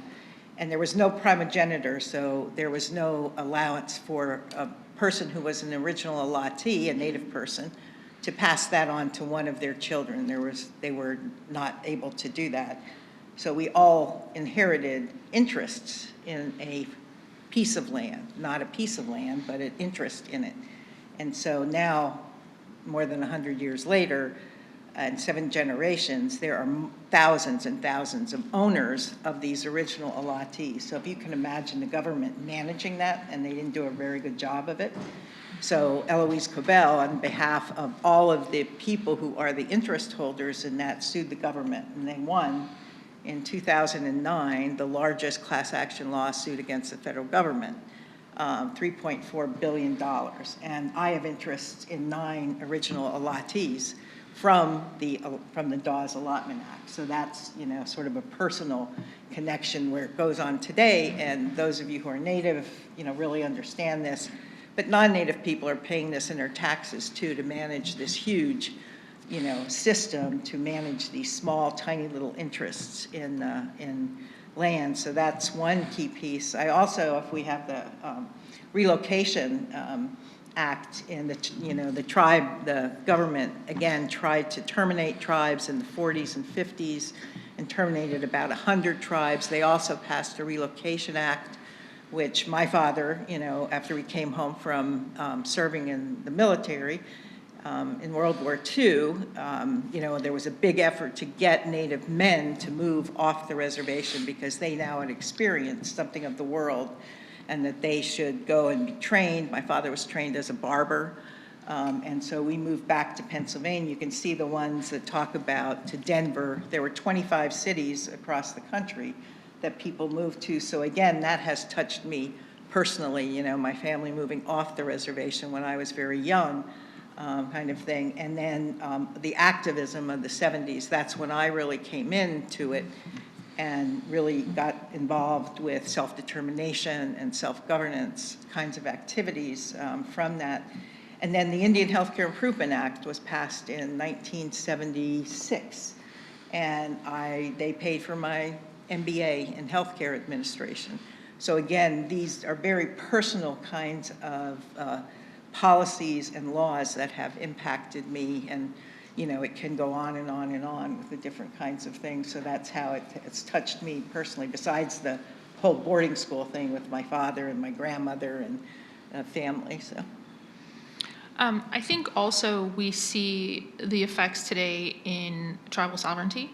And there was no primogenitor, so there was no allowance for a person who was an original allottee, a Native person, to pass that on to one of their children. They were not able to do that. So we all inherited interests in a piece of land, not a piece of land, but an interest in it. And so now, more than 100 years later, and 7 generations, there are thousands and thousands of owners of these original allottees. So if you can imagine the government managing that, and they didn't do a very good job of it. So Eloise Cobell, on behalf of all of the people who are the interest holders in that, sued the government, and they won in 2009 the largest class action lawsuit against the federal government, $3.4 billion. And I have interests in 9 original allottees from the Dawes Allotment Act. So that's, sort of a personal connection where it goes on today. And those of you who are Native, really understand this. But non-Native people are paying this in their taxes too, to manage this huge, system, to manage these small, tiny little interests in land. So that's one key piece. I also, if we have the relocation Act in the government, again, tried to terminate tribes in the 40s and 50s and terminated about 100 tribes. They also passed a Relocation Act, which my father, after we came home from serving in the military in World War II, there was a big effort to get Native men to move off the reservation because they now had experienced something of the world, and that they should go and be trained. My father was trained as a barber, and so we moved back to Pennsylvania. You can see the ones that talk about to Denver. There were 25 cities across the country that people moved to. So again, that has touched me personally, my family moving off the reservation when I was very young, kind of thing. And then the activism of the 70s, that's when I really came into it. and really got involved with self-determination and self-governance kinds of activities from that. And then the Indian Healthcare Improvement Act was passed in 1976, and they paid for my MBA in healthcare administration. So again, these are very personal kinds of policies and laws that have impacted me, and it can go on and on and on with the different kinds of things. So that's how it's touched me personally, besides the whole boarding school thing with my father and my grandmother and family. So. I think also we see the effects today in tribal sovereignty,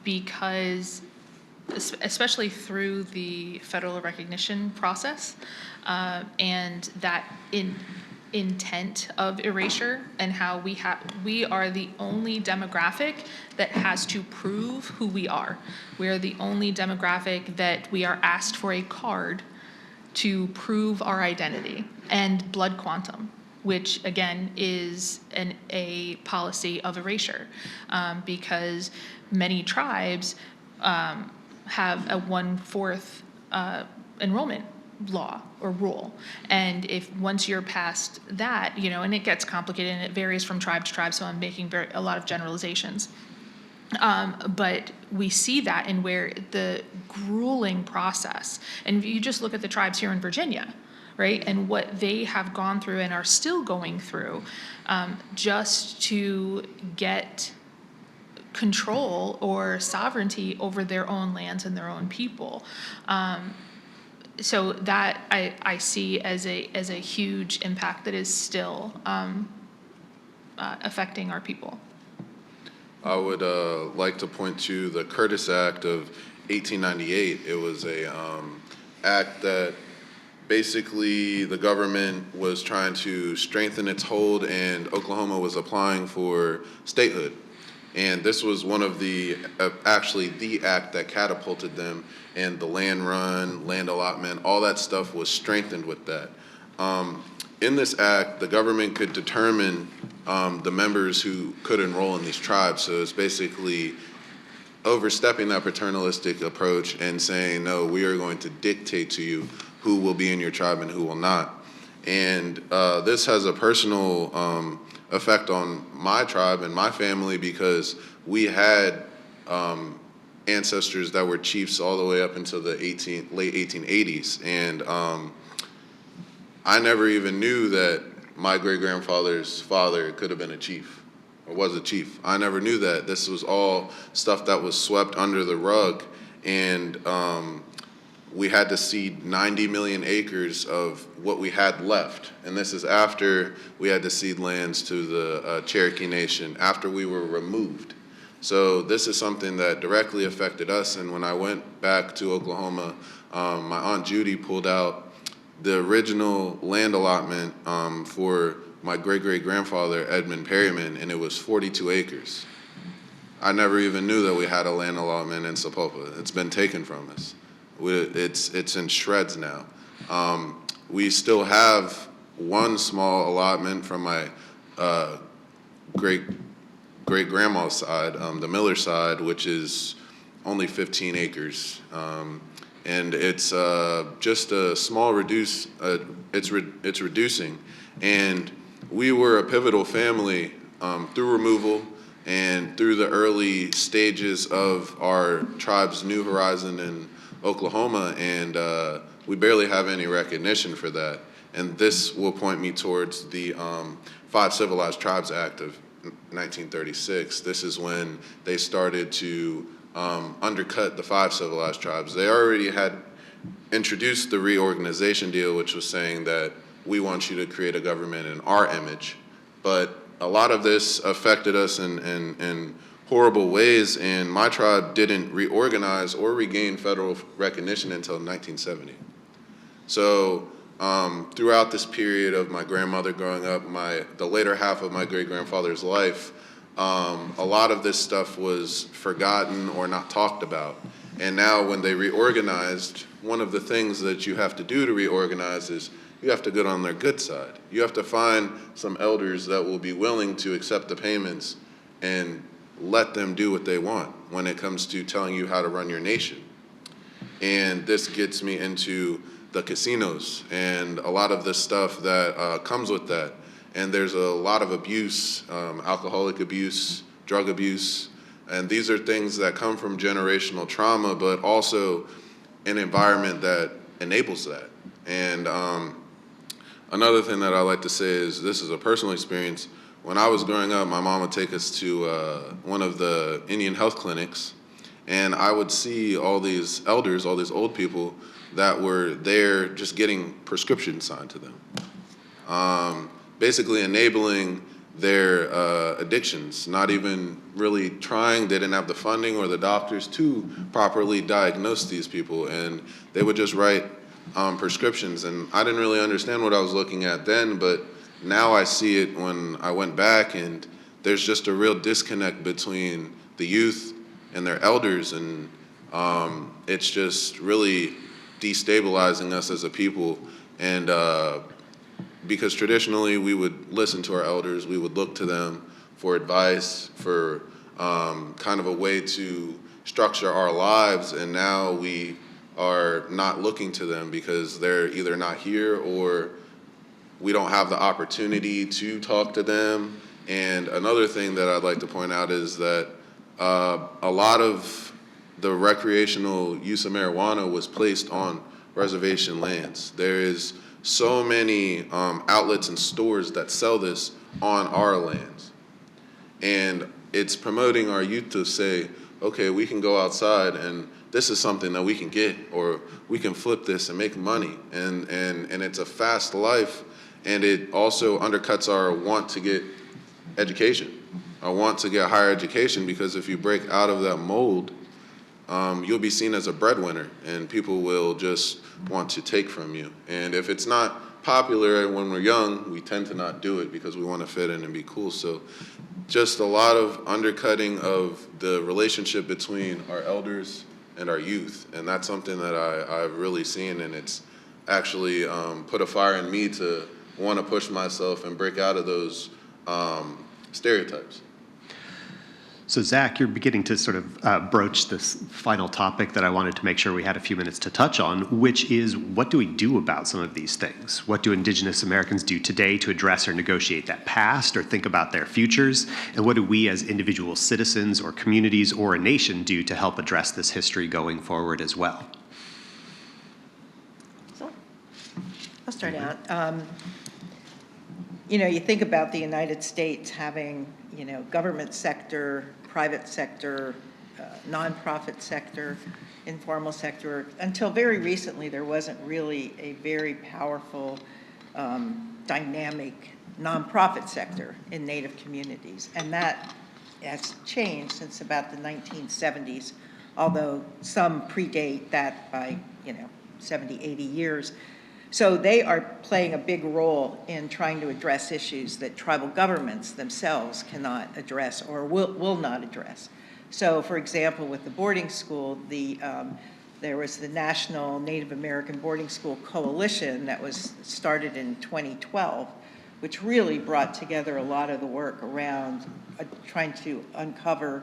because especially through the federal recognition process, and that intent of erasure, and how we are the only demographic that has to prove who we are. We are the only demographic that we are asked for a card to prove our identity, and blood quantum, which again is a policy of erasure, because many tribes have a 1/4 enrollment law or rule. And if once you're past that, and it gets complicated and it varies from tribe to tribe, so I'm making a lot of generalizations. But we see that in where the grueling process, and if you just look at the tribes here in Virginia, right, and what they have gone through and are still going through, just to get control or sovereignty over their own lands and their own people. So that I see as a huge impact that is still affecting our people. I would like to point to the Curtis Act of 1898. It was a act that basically the government was trying to strengthen its hold, and Oklahoma was applying for statehood. And this was one of actually the act that catapulted them, and the land run, land allotment, all that stuff was strengthened with that. In this act, the government could determine the members who could enroll in these tribes. So it's basically overstepping that paternalistic approach and saying, no, we are going to dictate to you who will be in your tribe and who will not. And this has a personal effect on my tribe and my family, because we had ancestors that were chiefs all the way up until the late 1880s. And I never even knew that my great-grandfather's father could have been a chief or was a chief. I never knew that. This was all stuff that was swept under the rug, and we had to cede 90 million acres of what we had left. And this is after we had to cede lands to the Cherokee Nation, after we were removed. So this is something that directly affected us. And when I went back to Oklahoma, my Aunt Judy pulled out the original land allotment for my great-great-grandfather, Edmund Perryman, and it was 42 acres. I never even knew that we had a land allotment in Sapulpa. It's been taken from us. It's in shreds now. We still have one small allotment from my great-grandma's side, the Miller side, which is only 15 acres. And it's just a small it's reducing. And we were a pivotal family through removal and through the early stages of our tribe's new horizon in Oklahoma, and we barely have any recognition for that. And this will point me towards the Five Civilized Tribes Act of 1936. This is when they started to undercut the 5 civilized tribes. They already had introduced the reorganization deal, which was saying that we want you to create a government in our image. But a lot of this affected us in horrible ways, and my tribe didn't reorganize or regain federal recognition until 1970. So throughout this period of my grandmother growing up, the later half of my great-grandfather's life, a lot of this stuff was forgotten or not talked about. And now when they reorganized, one of the things that you have to do to reorganize is you have to get on their good side. You have to find some elders that will be willing to accept the payments and let them do what they want. when it comes to telling you how to run your nation. And this gets me into the casinos and a lot of the stuff that comes with that. And there's a lot of abuse, alcoholic abuse, drug abuse, and these are things that come from generational trauma, but also an environment that enables that. And another thing that I like to say is, this is a personal experience. When I was growing up, my mom would take us to one of the Indian health clinics, and I would see all these elders, all these old people that were there just getting prescriptions signed to them. Basically enabling their addictions, not even really trying. They didn't have the funding or the doctors to properly diagnose these people, and they would just write prescriptions. And I didn't really understand what I was looking at then, but now I see it when I went back, and there's just a real disconnect between the youth and their elders, and it's just really destabilizing us as a people. And because traditionally we would listen to our elders, we would look to them for advice, for kind of a way to structure our lives, and now we are not looking to them because they're either not here or we don't have the opportunity to talk to them. And another thing that I'd like to point out is that a lot of the recreational use of marijuana was placed on reservation lands. There is so many outlets and stores that sell this on our lands. And it's promoting our youth to say, okay, we can go outside and this is something that we can get, or we can flip this and make money. And it's a fast life, and it also undercuts our want to get education, our want to get higher education, because if you break out of that mold, you'll be seen as a breadwinner, and people will just want to take from you. And if it's not popular when we're young, we tend to not do it because we want to fit in and be cool. So just a lot of undercutting of the relationship between our elders and our youth. And that's something that I've really seen, and it's actually put a fire in me to want to push myself and break out of those stereotypes. So Zach, you're beginning to sort of broach this final topic that I wanted to make sure we had a few minutes to touch on, which is, what do we do about some of these things? What do Indigenous Americans do today to address or negotiate that past or think about their futures? And what do we as individual citizens or communities or a nation do to help address this history going forward as well? So, I'll start out. You think about the United States having, government sector, private sector, nonprofit sector, informal sector. Until very recently, there wasn't really a very powerful, dynamic nonprofit sector in Native communities. And that has changed since about the 1970s, although some predate that by, 70, 80 years. So they are playing a big role in trying to address issues that tribal governments themselves cannot address or will not address. So, for example, with the boarding school, there was the National Native American Boarding School Coalition that was started in 2012, which really brought together a lot of the work around trying to uncover,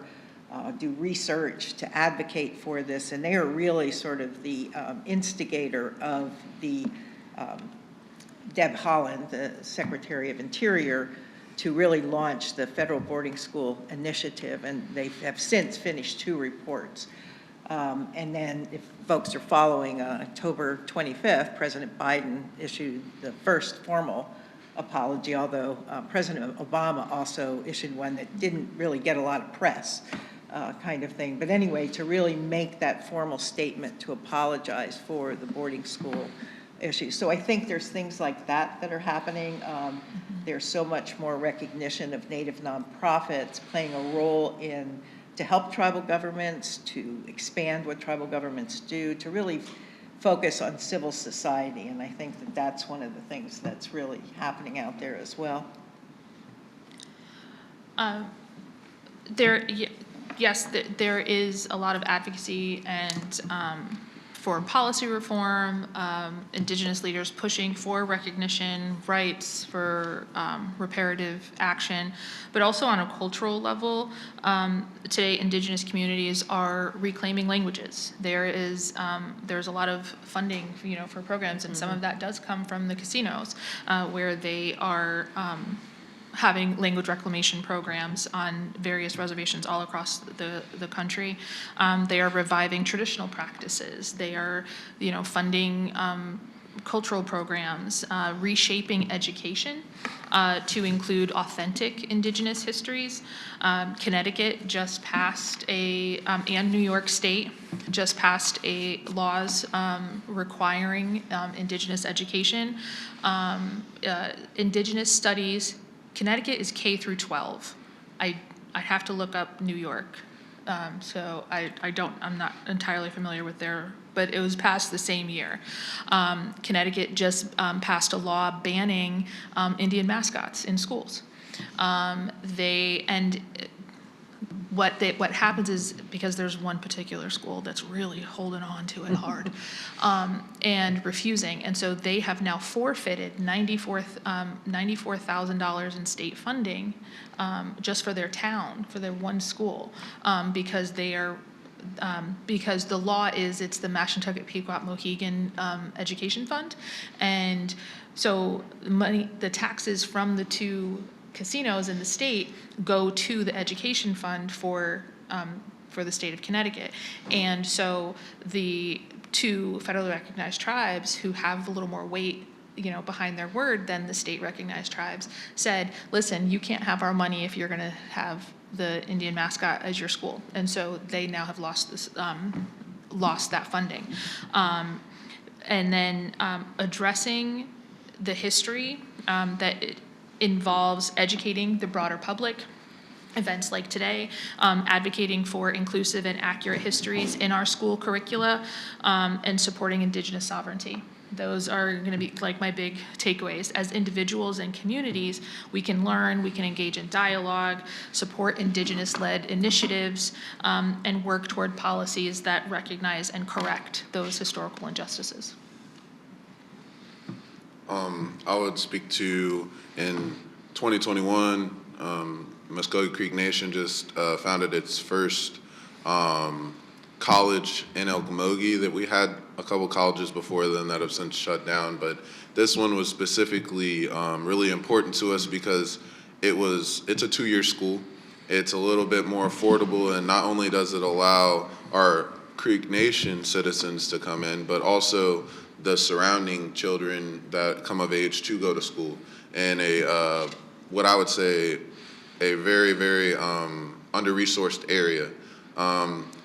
do research to advocate for this. And they are really sort of the instigator of the Deb Haaland, the Secretary of Interior, to really launch the Federal Boarding School Initiative, and they have since finished 2 reports. And then if folks are following, October 25th, President Biden issued the first formal apology, although President Obama also issued one that didn't really get a lot of press, kind of thing. But anyway, to really make that formal statement to apologize for the boarding school issues. So I think there's things like that that are happening. There's so much more recognition of Native nonprofits playing a role to help tribal governments, to expand what tribal governments do, to really focus on civil society. And I think that that's one of the things that's really happening out there as well. Yes, there is a lot of advocacy and for policy reform, Indigenous leaders pushing for recognition, rights, for reparative action, but also on a cultural level. Today, Indigenous communities are reclaiming languages. There's a lot of funding, for programs, and some of that does come from the casinos, where they are having language reclamation programs on various reservations all across the country. They are reviving traditional practices. They are, funding cultural programs, reshaping education to include authentic Indigenous histories. Connecticut just passed and New York State just passed laws requiring Indigenous education. Indigenous studies, Connecticut is K through 12. I have to look up New York. So I'm not entirely familiar with but it was passed the same year. Connecticut just passed a law banning Indian mascots in schools. What happens is, because there's one particular school that's really holding on to it hard and refusing, and so they have now forfeited $94,000 in state funding just for their town, for their one school, because because the law is, it's the Mashantucket Pequot Mohegan Education Fund, and so the taxes from the two casinos in the state go to the education fund for the state of Connecticut. And so the two federally recognized tribes who have a little more weight, behind their word than the state recognized tribes, said, listen, you can't have our money if you're gonna have the Indian mascot as your school. And so they now have lost that funding. And then addressing the history that it involves educating the broader public, events like today, advocating for inclusive and accurate histories in our school curricula, and supporting Indigenous sovereignty. Those are going to be like my big takeaways. As individuals and communities, we can learn, we can engage in dialogue, support Indigenous-led initiatives, and work toward policies that recognize and correct those historical injustices. I would speak to, in 2021, Muskogee Creek Nation just founded its first college in Okmulgee. That we had a couple colleges before then that have since shut down, but this one was specifically really important to us because it's a 2-year school. It's a little bit more affordable, and not only does it allow our Creek Nation citizens to come in, but also the surrounding children that come of age to go to school in what I would say a very, very under-resourced area.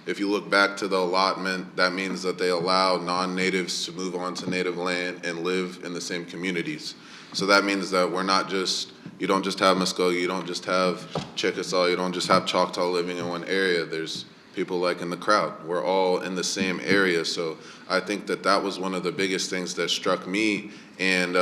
If you look back to the allotment, that means that they allow non-natives to move onto native land and live in the same communities. So that means that you don't just have Muskogee, you don't just have Chickasaw, you don't just have Choctaw living in one area. There's people like in the crowd. We're all in the same area. So I think that was one of the biggest things that struck me. And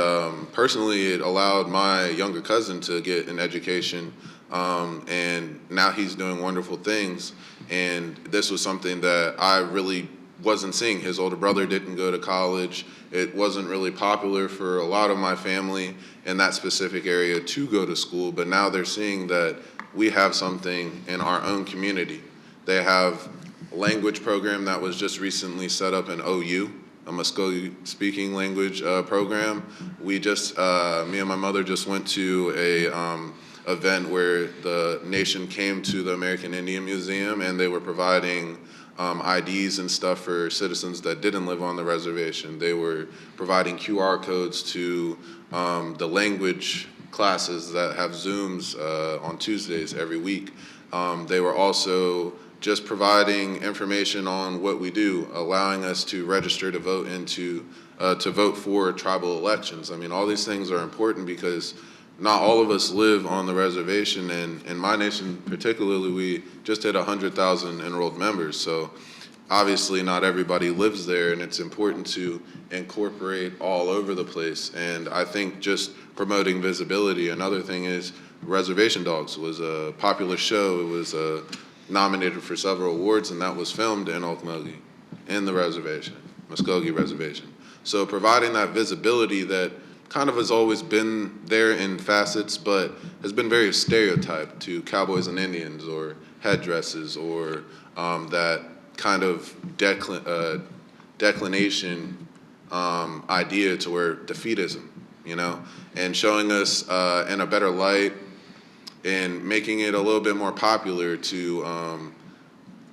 personally, it allowed my younger cousin to get an education. And now he's doing wonderful things. And this was something that I really wasn't seeing. His older brother didn't go to college. It wasn't really popular for a lot of my family in that specific area to go to school. But now they're seeing that we have something in our own community. They have a language program that was just recently set up in OU, a Muskogee speaking language program. Me and my mother just went to a event where the nation came to the American Indian Museum, and they were providing IDs and stuff for citizens that didn't live on the reservation. They were providing QR codes to the language classes that have Zooms on Tuesdays every week. They were also just providing information on what we do, allowing us to register to vote to vote for tribal elections. I mean, all these things are important because not all of us live on the reservation, and in my nation particularly, we just hit 100,000 enrolled members. So obviously not everybody lives there, and it's important to incorporate all over the place. And I think just promoting visibility. Another thing is Reservation Dogs was a popular show. It was nominated for several awards, and that was filmed in Okmulgee, in the reservation. Muskogee Reservation. So providing that visibility that kind of has always been there in facets, but has been very stereotyped to cowboys and Indians or headdresses or that kind of declination idea to where defeatism, you know, and showing us in a better light and making it a little bit more popular to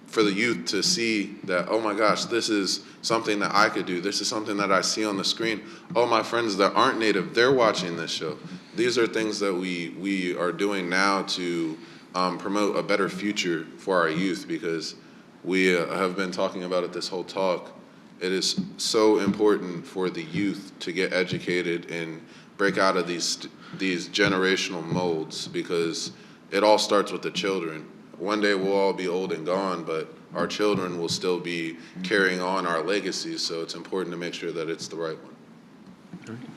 for the youth to see that, oh my gosh, this is something that I could do. This is something that I see on the screen. Oh, my friends that aren't Native, they're watching this show. These are things that we are doing now to promote a better future for our youth, because we have been talking about it this whole talk. It is so important for the youth to get educated and break out of these generational molds, because it all starts with the children. One day we'll all be old and gone, but our children will still be carrying on our legacies, so it's important to make sure that it's the right one. All right.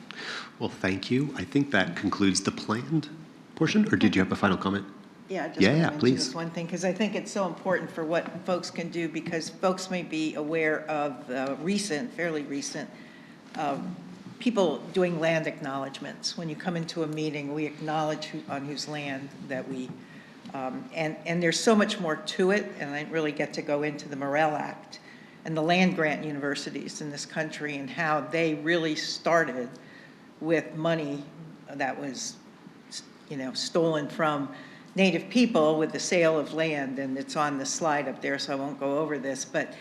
Well, thank you. I think that concludes the planned portion, or did you have a final comment? Yeah, I just Yeah, want to yeah, mention please. this one thing, because I think it's so important for what folks can do, because folks may be aware of fairly recent, people doing land acknowledgements. When you come into a meeting, we acknowledge on whose land that we, and there's so much more to it, and I didn't really get to go into the Morrell Act and the land-grant universities in this country and how they really started with money that was, you know, stolen from Native people with the sale of land, and it's on the slide up there, so I won't go over this, but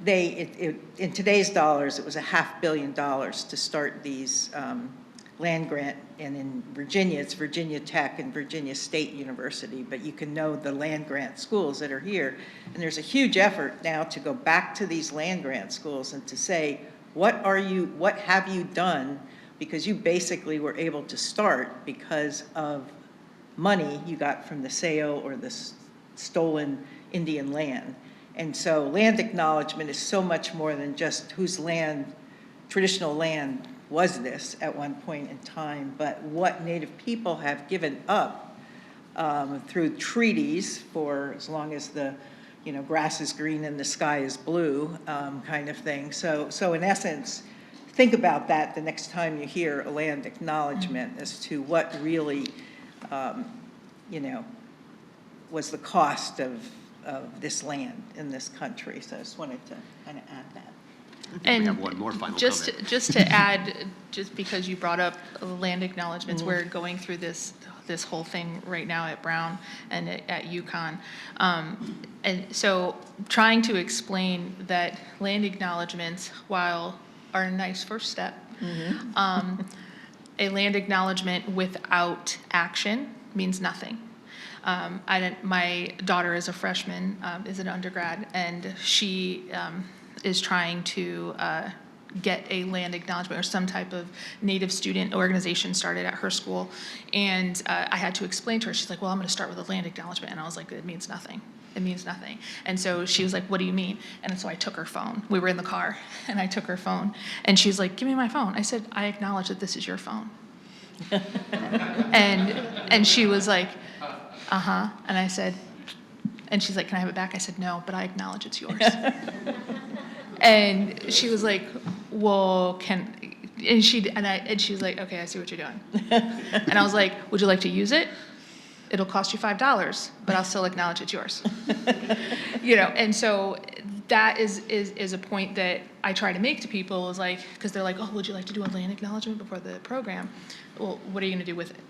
in today's dollars, it was $500 million to start these land grant, and in Virginia, it's Virginia Tech and Virginia State University, but you can know the land grant schools that are here, and there's a huge effort now to go back to these land grant schools and to say, what have you done, because you basically were able to start because of money you got from the sale or the stolen Indian land. And so land acknowledgement is so much more than just whose land, traditional land was this at one point in time, but what Native people have given up through treaties for as long as the, you know, grass is green and the sky is blue, kind of thing. So in essence, think about that the next time you hear a land acknowledgement as to what really, you know, was the cost of this land in this country. So I just wanted to kind of add that. And have one more final just, comment. just to add, just because you brought up land acknowledgements, we're going through this whole thing right now at Brown and at UConn. And so trying to explain that land acknowledgements, while are a nice first step, a land acknowledgement without action means nothing. My daughter is a freshman, is an undergrad, and she is trying to get a land acknowledgement or some type of Native student organization started at her school. And I had to explain to her, she's like, well, I'm going to start with a land acknowledgement. And I was like, it means nothing. It means nothing. And so she was like, what do you mean? And so I took her phone. We were in the car, and I took her phone. And she's like, give me my phone. I said, I acknowledge that this is your phone. and she was like, uh-huh. And I said, and she's like, can I have it back? I said, no, but I acknowledge it's yours. And she was like, well, and she was like, okay, I see what you're doing. And I was like, would you like to use it? It'll cost you $5, but I'll still acknowledge it's yours. You know, and so that is a point that I try to make to people, is like, because they're like, oh, would you like to do a land acknowledgement before the program? Well, what are you going to do with it?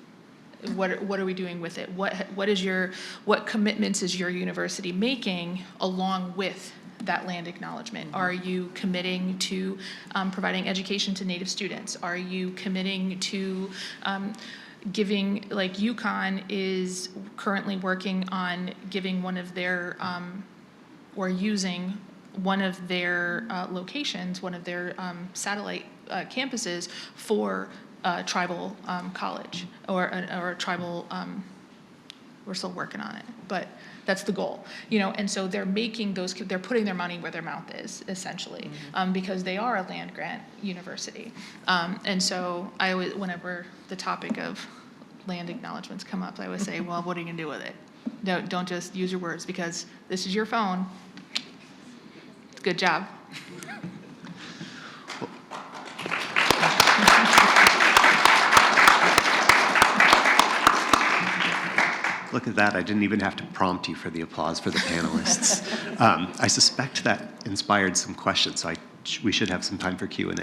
What are we doing with it? What commitments is your university making along with that land acknowledgement? Are you committing to providing education to Native students? Are you committing to giving, like UConn is currently working on giving one of their, or using one of their locations, one of their satellite campuses for tribal college or a tribal, we're still working on it, but that's the goal, you know. And so they're they're putting their money where their mouth is, essentially, because they are a land grant university. And so I always, whenever the topic of land acknowledgements come up, I always say, well, what are you gonna do with it? Don't just use your words, because this is your phone. Good job. Look at that, I didn't even have to prompt you for the applause for the panelists. I suspect that inspired some questions, so we should have some time for Q&A.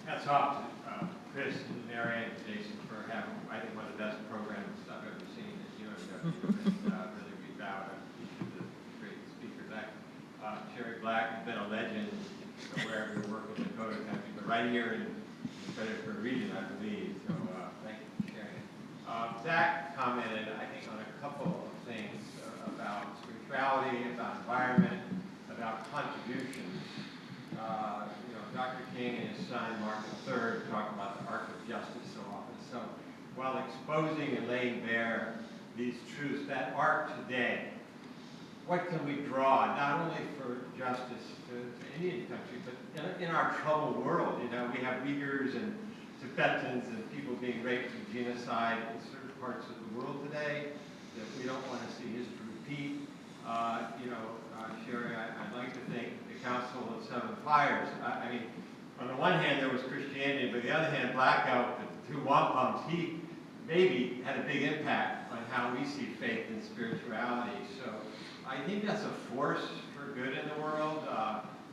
Hats off to Chris and Mary and Jason for having, I think, one of the best programs I've ever seen at UNW. Really we bow to each of the great speakers. Sherry Black has been a legend wherever you work with the Dakota country, but right here in the Fredericksburg region, I believe. So thank you for sharing. Zach commented, I think, on a couple of things about spirituality, about environment, about contributions. Dr. King and his son, Mark III, talk about the arc of justice so often. So while exposing and laying bare these truths, that arc today, what can we draw, not only for justice to Indian country, but in our troubled world? We have Uyghurs and Tibetans and people being raped and genocide in certain parts of the world today that we don't want to see history repeat. Sherry, I'd like to think the Council of Seven Fires. I mean, on the one hand, there was Christianity, but on the other hand, Black Elk, the two wampums, he maybe had a big impact on how we see faith and spirituality. So I think that's a force for good in the world,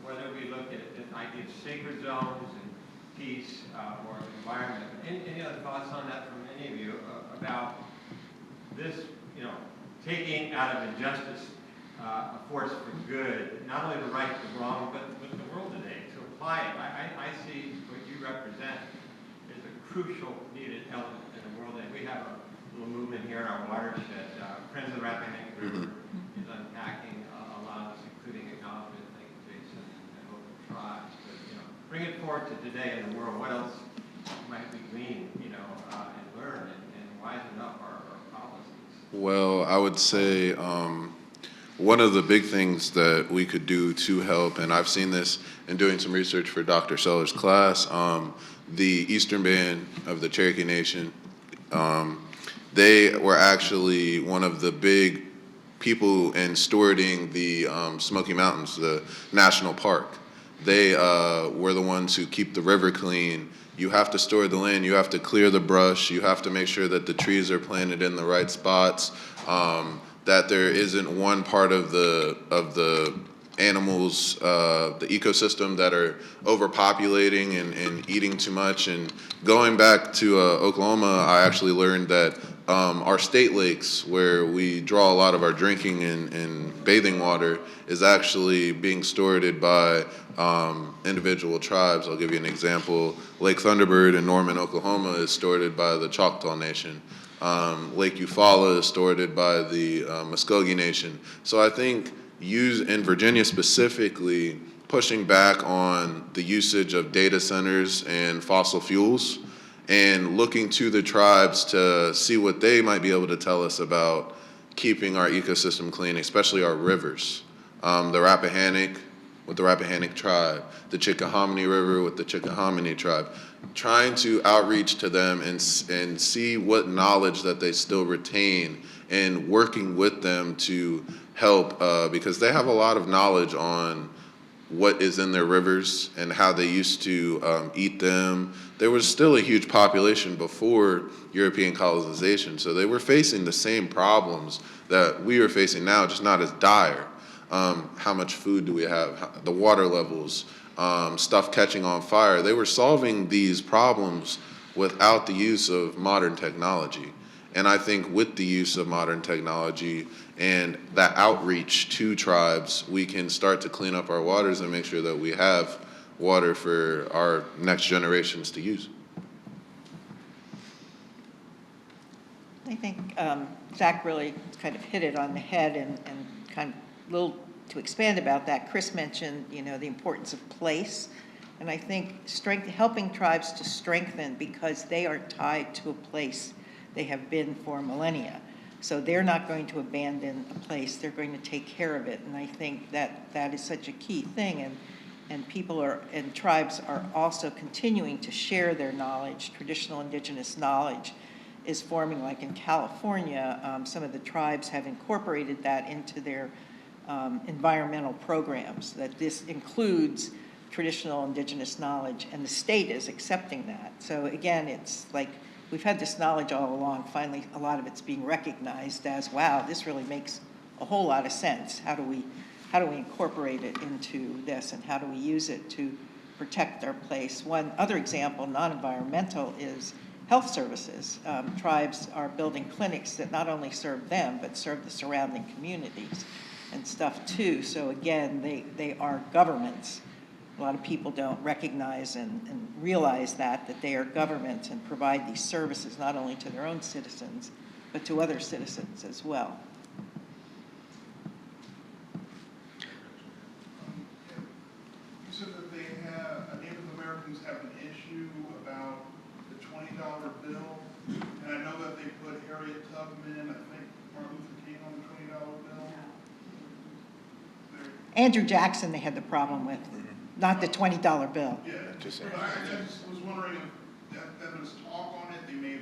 whether we look at the idea of sacred zones and peace or environment. Any other thoughts on that from any of you about this, taking out of injustice a force for good, not only the right the wrong, but the world today, to apply it. I see what you represent as a crucial needed element in the world, and we have a little movement here in our watershed. Friends of the Rappahannock River is unpacking a lot of this, including acknowledgement, thank you, Jason, and local tribes. But, bring it forward to today in the world. What else might we glean, and learn and wisen up our policies? Well, I would say one of the big things that we could do to help, and I've seen this in doing some research for Dr. Seller's class, the Eastern Band of the Cherokee Nation, they were actually one of the big people in stewarding the Smoky Mountains, the national park. They were the ones who keep the river clean. You have to store the land, you have to clear the brush, you have to make sure that the trees are planted in the right spots, that there isn't one part of the animals, the ecosystem that are overpopulating and eating too much. And going back to Oklahoma, I actually learned that our state lakes, where we draw a lot of our drinking and bathing water, is actually being stewarded by individual tribes. I'll give you an example. Lake Thunderbird in Norman, Oklahoma is stewarded by the Choctaw Nation. Lake Eufaula is stewarded by the Muskogee Nation. So I think in Virginia specifically, pushing back on the usage of data centers and fossil fuels and looking to the tribes to see what they might be able to tell us about keeping our ecosystem clean, especially our rivers. The Rappahannock with the Rappahannock tribe, the Chickahominy River with the Chickahominy tribe, trying to outreach to them and see what knowledge that they still retain and working with them to help, because they have a lot of knowledge on what is in their rivers and how they used to eat them. There was still a huge population before European colonization, so they were facing the same problems that we are facing now, just not as dire. How much food do we have? The water levels, stuff catching on fire. They were solving these problems without the use of modern technology. And I think with the use of modern technology and that outreach to tribes, we can start to clean up our waters and make sure that we have water for our next generations to use. I think Zach really kind of hit it on the head, and kind of a little to expand about that. Chris mentioned, the importance of place, and I think helping tribes to strengthen because they are tied to a place they have been for millennia. So they're not going to abandon a place, they're going to take care of it. And I think that is such a key thing. And tribes are also continuing to share their knowledge. Traditional indigenous knowledge is forming, like in California, some of the tribes have incorporated that into their environmental programs, that this includes traditional indigenous knowledge, and the state is accepting that. So again, it's like, we've had this knowledge all along. Finally, a lot of it's being recognized as, wow, this really makes a whole lot of sense. How do we incorporate it into this, and how do we use it to protect our place? One other example, non-environmental, is health services. Tribes are building clinics that not only serve them, but serve the surrounding communities and stuff too. So again, they are governments. A lot of people don't recognize and realize that they are governments and provide these services not only to their own citizens, but to other citizens as well. You said that Native Americans have an issue about the $20 bill, and I know that they put Harriet Tubman, I think Martin Luther King on the $20 bill. Andrew Jackson, they had the problem with, not the $20 bill. Yeah, but I just was wondering if that there's talk on it, they may have,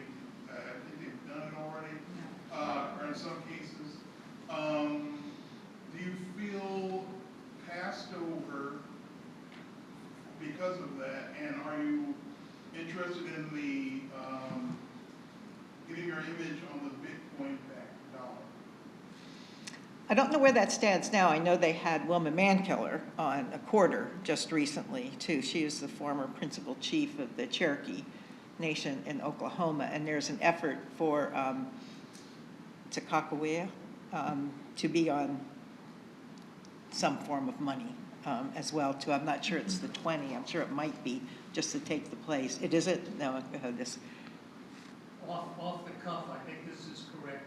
I think they've done it already, or in some cases. Do you feel passed over because of that, and are you interested in the, getting your image on the Bitcoin backed dollar? I don't know where that stands now. I know they had Wilma Mankiller on a quarter just recently, too. She is the former principal chief of the Cherokee Nation in Oklahoma, and there's an effort for Tsakakawea to be on some form of money as well, too. I'm not sure it's the 20. I'm sure it might be just to take the place. It isn't? No, go ahead. This. Off the cuff, I think this is correct.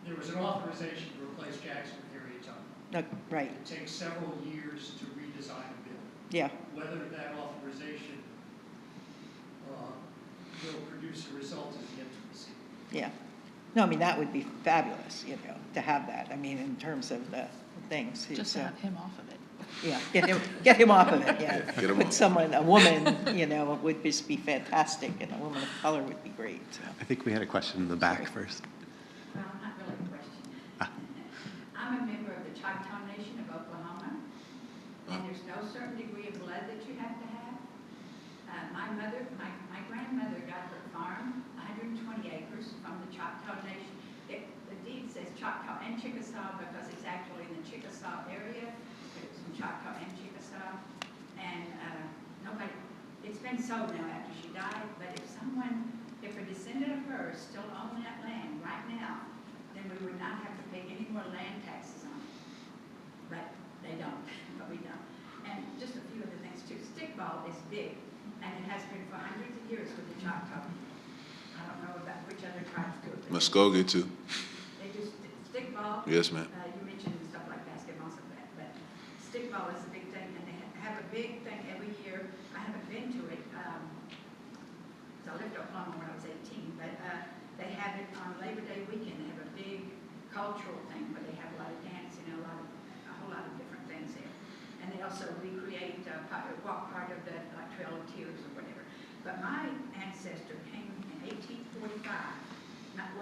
There was an authorization to replace Jackson with Harriet Tubman. No, right. It takes several years to redesign a bill. Yeah. Whether that authorization will produce a result is yet to be seen. Yeah. No, I mean, that would be fabulous, you know, to have that. I mean, in terms of the things. Just to have him off of it. Yeah, get him off of it, yeah. Get him Put off. someone, a woman, you know, would just be fantastic, and a woman of color would be great, so. I think we had a question in the back first. Well, not really a question. I'm a member of the Choctaw Nation of Oklahoma, and there's no certain degree of blood that you have to have. My grandmother got her farm, 120 acres, from the Choctaw Nation. The deed says Choctaw and Chickasaw because it's actually in the Chickasaw area, but it's from Choctaw and Chickasaw. And nobody, it's been sold now after she died, but if a descendant of hers still owned that land right now, then we would not have to pay any more land taxes on it. But they don't, but we don't. And just a few other things too. Stickball is big, and it has been for hundreds of years with the Choctaw. I don't know about which other tribes do it. but Muskogee too. They do stickball. Yes, ma'am. You mentioned stuff like basketball, stuff like that, but stickball is a big thing, and they have a big thing every year. I haven't been to it. I lived in Oklahoma when I was 18, but they have it on Labor Day weekend. They have a big cultural thing where they have a lot of dancing and a whole lot of different things there. And they also recreate walk part of the Trail of Tears or whatever. But my ancestor came in 1845.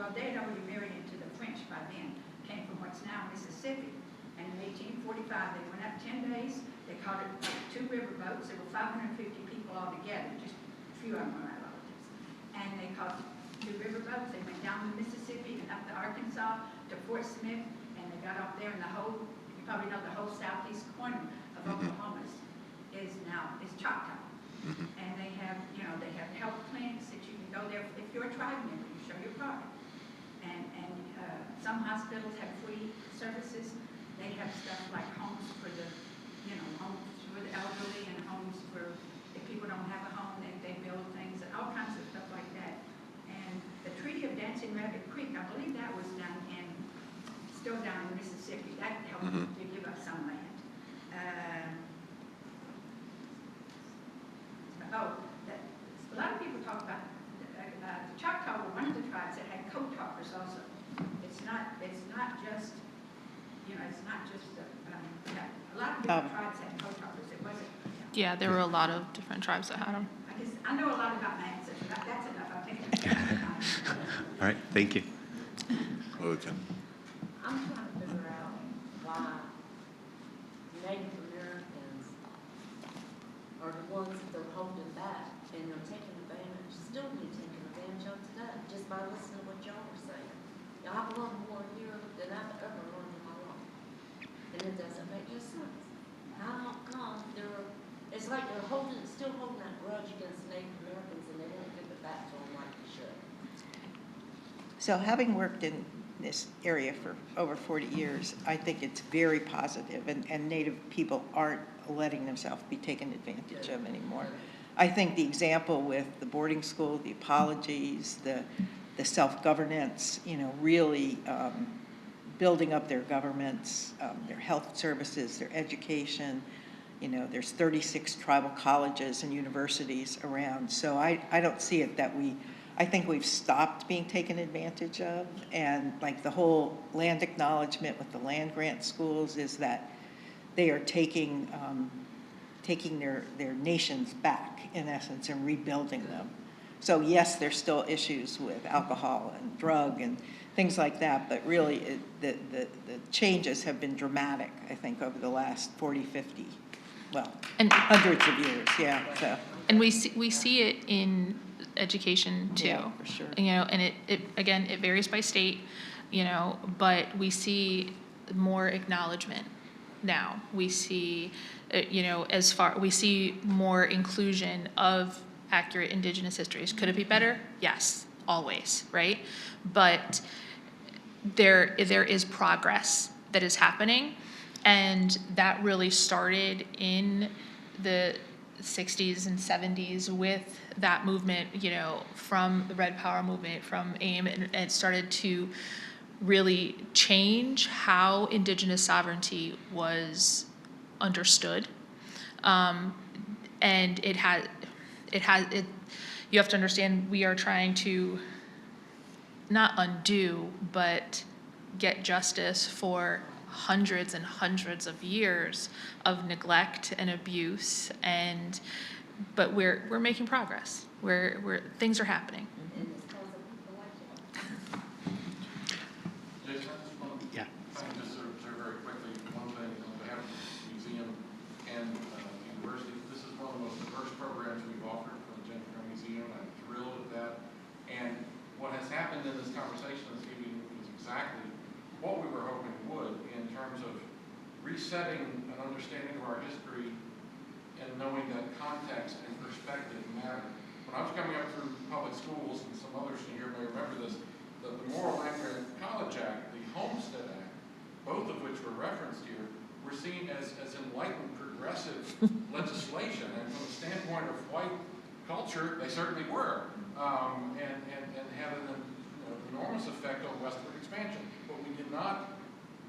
Well, they had already married into the French by then. Came from what's now Mississippi. And in 1845, they went up 10 days. They called it 2 river boats. There were 550 people all together. Just a few of them were my relatives. And they called 2 river boats. They went down the Mississippi and up to Arkansas to Fort Smith. And they got up there, and you probably know the whole southeast corner of Oklahoma is Choctaw. And they have health clinics that you can go there. If you're a tribe member, you show your card. And some hospitals have free services. They have stuff like homes for the elderly, and homes for if people don't have a home, they build things and all kinds of stuff like that. And the Treaty of Dancing Rabbit Creek, I believe that was still down in Mississippi. That helped to give up some land. A lot of people talk about the Choctaw were one of the tribes that had code talkers also. It's not just a lot of different tribes had code talkers. It wasn't. Yeah, there were a lot of different tribes that had them. I know a lot about my ancestors. That's enough. I think. All right, thank you. Okay. I'm trying to figure out why Native ones that they're holding back and they're taking advantage, still being taken advantage of today, just by listening to what y'all were saying. I've learned more here than I've ever learned in my life. And it doesn't make no sense. How come it's like they're still holding that grudge against Native Americans and they won't give it back to them like they should. So having worked in this area for over 40 years, I think it's very positive, and Native people aren't letting themselves be taken advantage of anymore. I think the example with the boarding school, the apologies, the self-governance, really building up their governments, their health services, their education. There's 36 tribal colleges and universities around. So I don't see it that I think we've stopped being taken advantage of. And like the whole land acknowledgement with the land grant schools is that they are taking their nations back, in essence, and rebuilding them. So yes, there's still issues with alcohol and drug and things like that, but really the changes have been dramatic, I think, over the last 40, 50, And- hundreds of years, yeah, so. And we see it in education too. Yeah, for sure. And it varies by state, but we see more acknowledgement now. We see, we see more inclusion of accurate Indigenous histories. Could it be better? Yes, always, right? But there is progress that is happening, and that really started in the 60s and 70s with that movement, from the Red Power movement, from AIM, and it started to really change how Indigenous sovereignty was understood. And you have to understand, we are trying to not undo, but get justice for hundreds and hundreds of years of neglect and abuse, but we're making progress. Things are happening. And it's because of people like y'all. Jason, I just want to, Yeah. if I can just sort of observe very quickly one thing on behalf of the museum and university. This is one of the most diverse programs we've offered from the James Monroe Museum. I'm thrilled with that. And what has happened in this conversation this evening is exactly what we were hoping would, in terms of resetting an understanding of our history and knowing that context and perspective matter. When I was coming up through public schools, and some others in here may remember this, the Moral Land Grant College Act, the Homestead Act, both of which were referenced here, were seen as enlightened, progressive legislation. And from the standpoint of white culture, they certainly were, and had an enormous effect on westward expansion. But we did not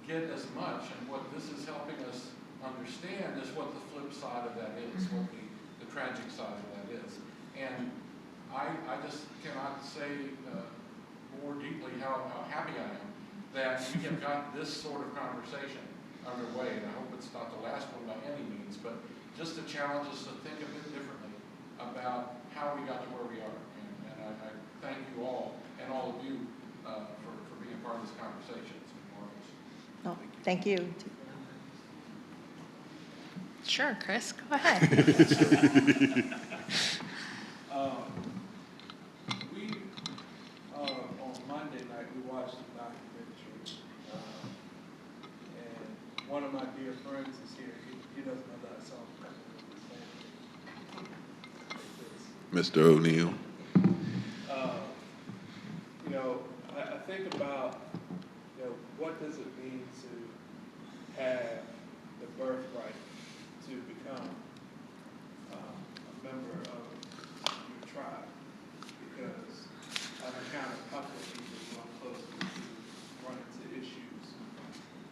get as much, and what this is helping us understand is what the flip side of that is, what the tragic side of that is. And I just cannot say more deeply how happy I am that we have got this sort of conversation underway, and I hope it's not the last one by any means, but just to challenge us to think a bit differently about how we got to where we are. And I thank you all, and all of you, for being part of this conversation. It's been marvelous. Oh, thank you. Sure, Chris, go ahead. On Monday night, we watched the documentary, and one of my dear friends is here. He doesn't know that song. Mr. O'Neill. I think about, what does it mean to have the birthright to become a member of your tribe? Because I've encountered a couple of people who I'm close to who run into issues.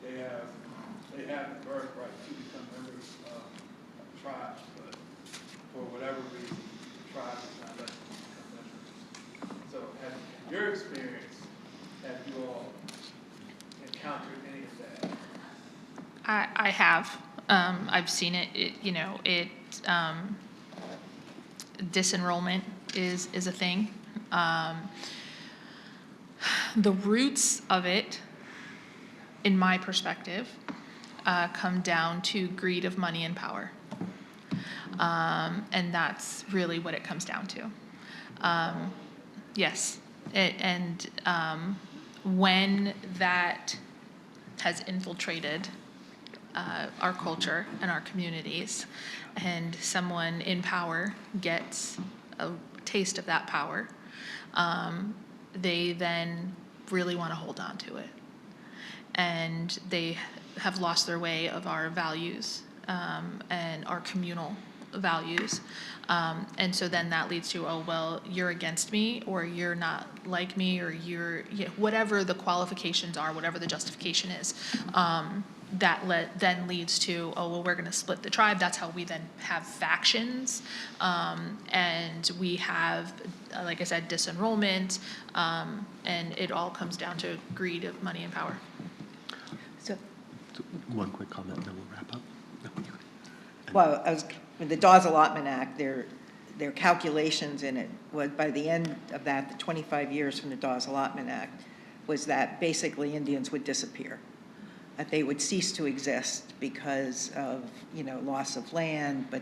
They have the birthright to become members of a tribe, but for whatever reason, the tribe is not letting them become members. So, in your experience, have you all encountered any of that? I have. I've seen it. Disenrollment is a thing. The roots of it, in my perspective, come down to greed of money and power. And that's really what it comes down to. Yes, when that has infiltrated our culture and our communities, and someone in power gets a taste of that power, they then really want to hold on to it. And they have lost their way of our values and our communal values. And so then that leads to, oh, well, you're against me, or you're not like me, or whatever the qualifications are, whatever the justification is, then leads to, oh, well, we're going to split the tribe. That's how we then have factions. And we have, like I said, disenrollment, and it all comes down to greed of money and power. So, One quick comment, then we'll wrap up. No, you go. well, with the Dawes Allotment Act, their calculations in it was, by the end of that, the 25 years from the Dawes Allotment Act, was that basically Indians would disappear. That they would cease to exist because of, loss of land, but,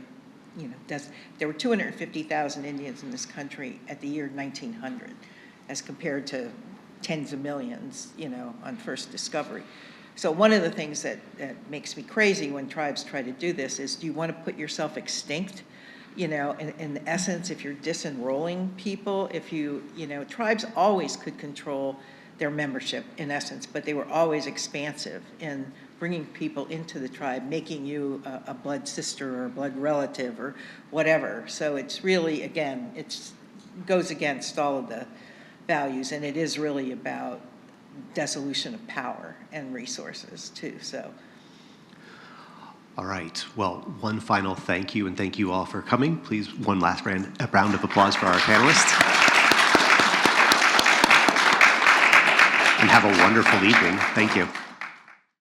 there were 250,000 Indians in this country at the year 1900, as compared to tens of millions, on first discovery. So one of the things that makes me crazy when tribes try to do this is, do you want to put yourself extinct? In essence, if you're disenrolling people, tribes always could control their membership in essence, but they were always expansive in bringing people into the tribe, making you a blood sister or a blood relative or whatever. So it's really, again, it goes against all of the values, and it is really about dissolution of power and resources too, so. All right. Well, one final thank you, and thank you all for coming. Please, one last round of applause for our panelists. And have a wonderful evening. Thank you.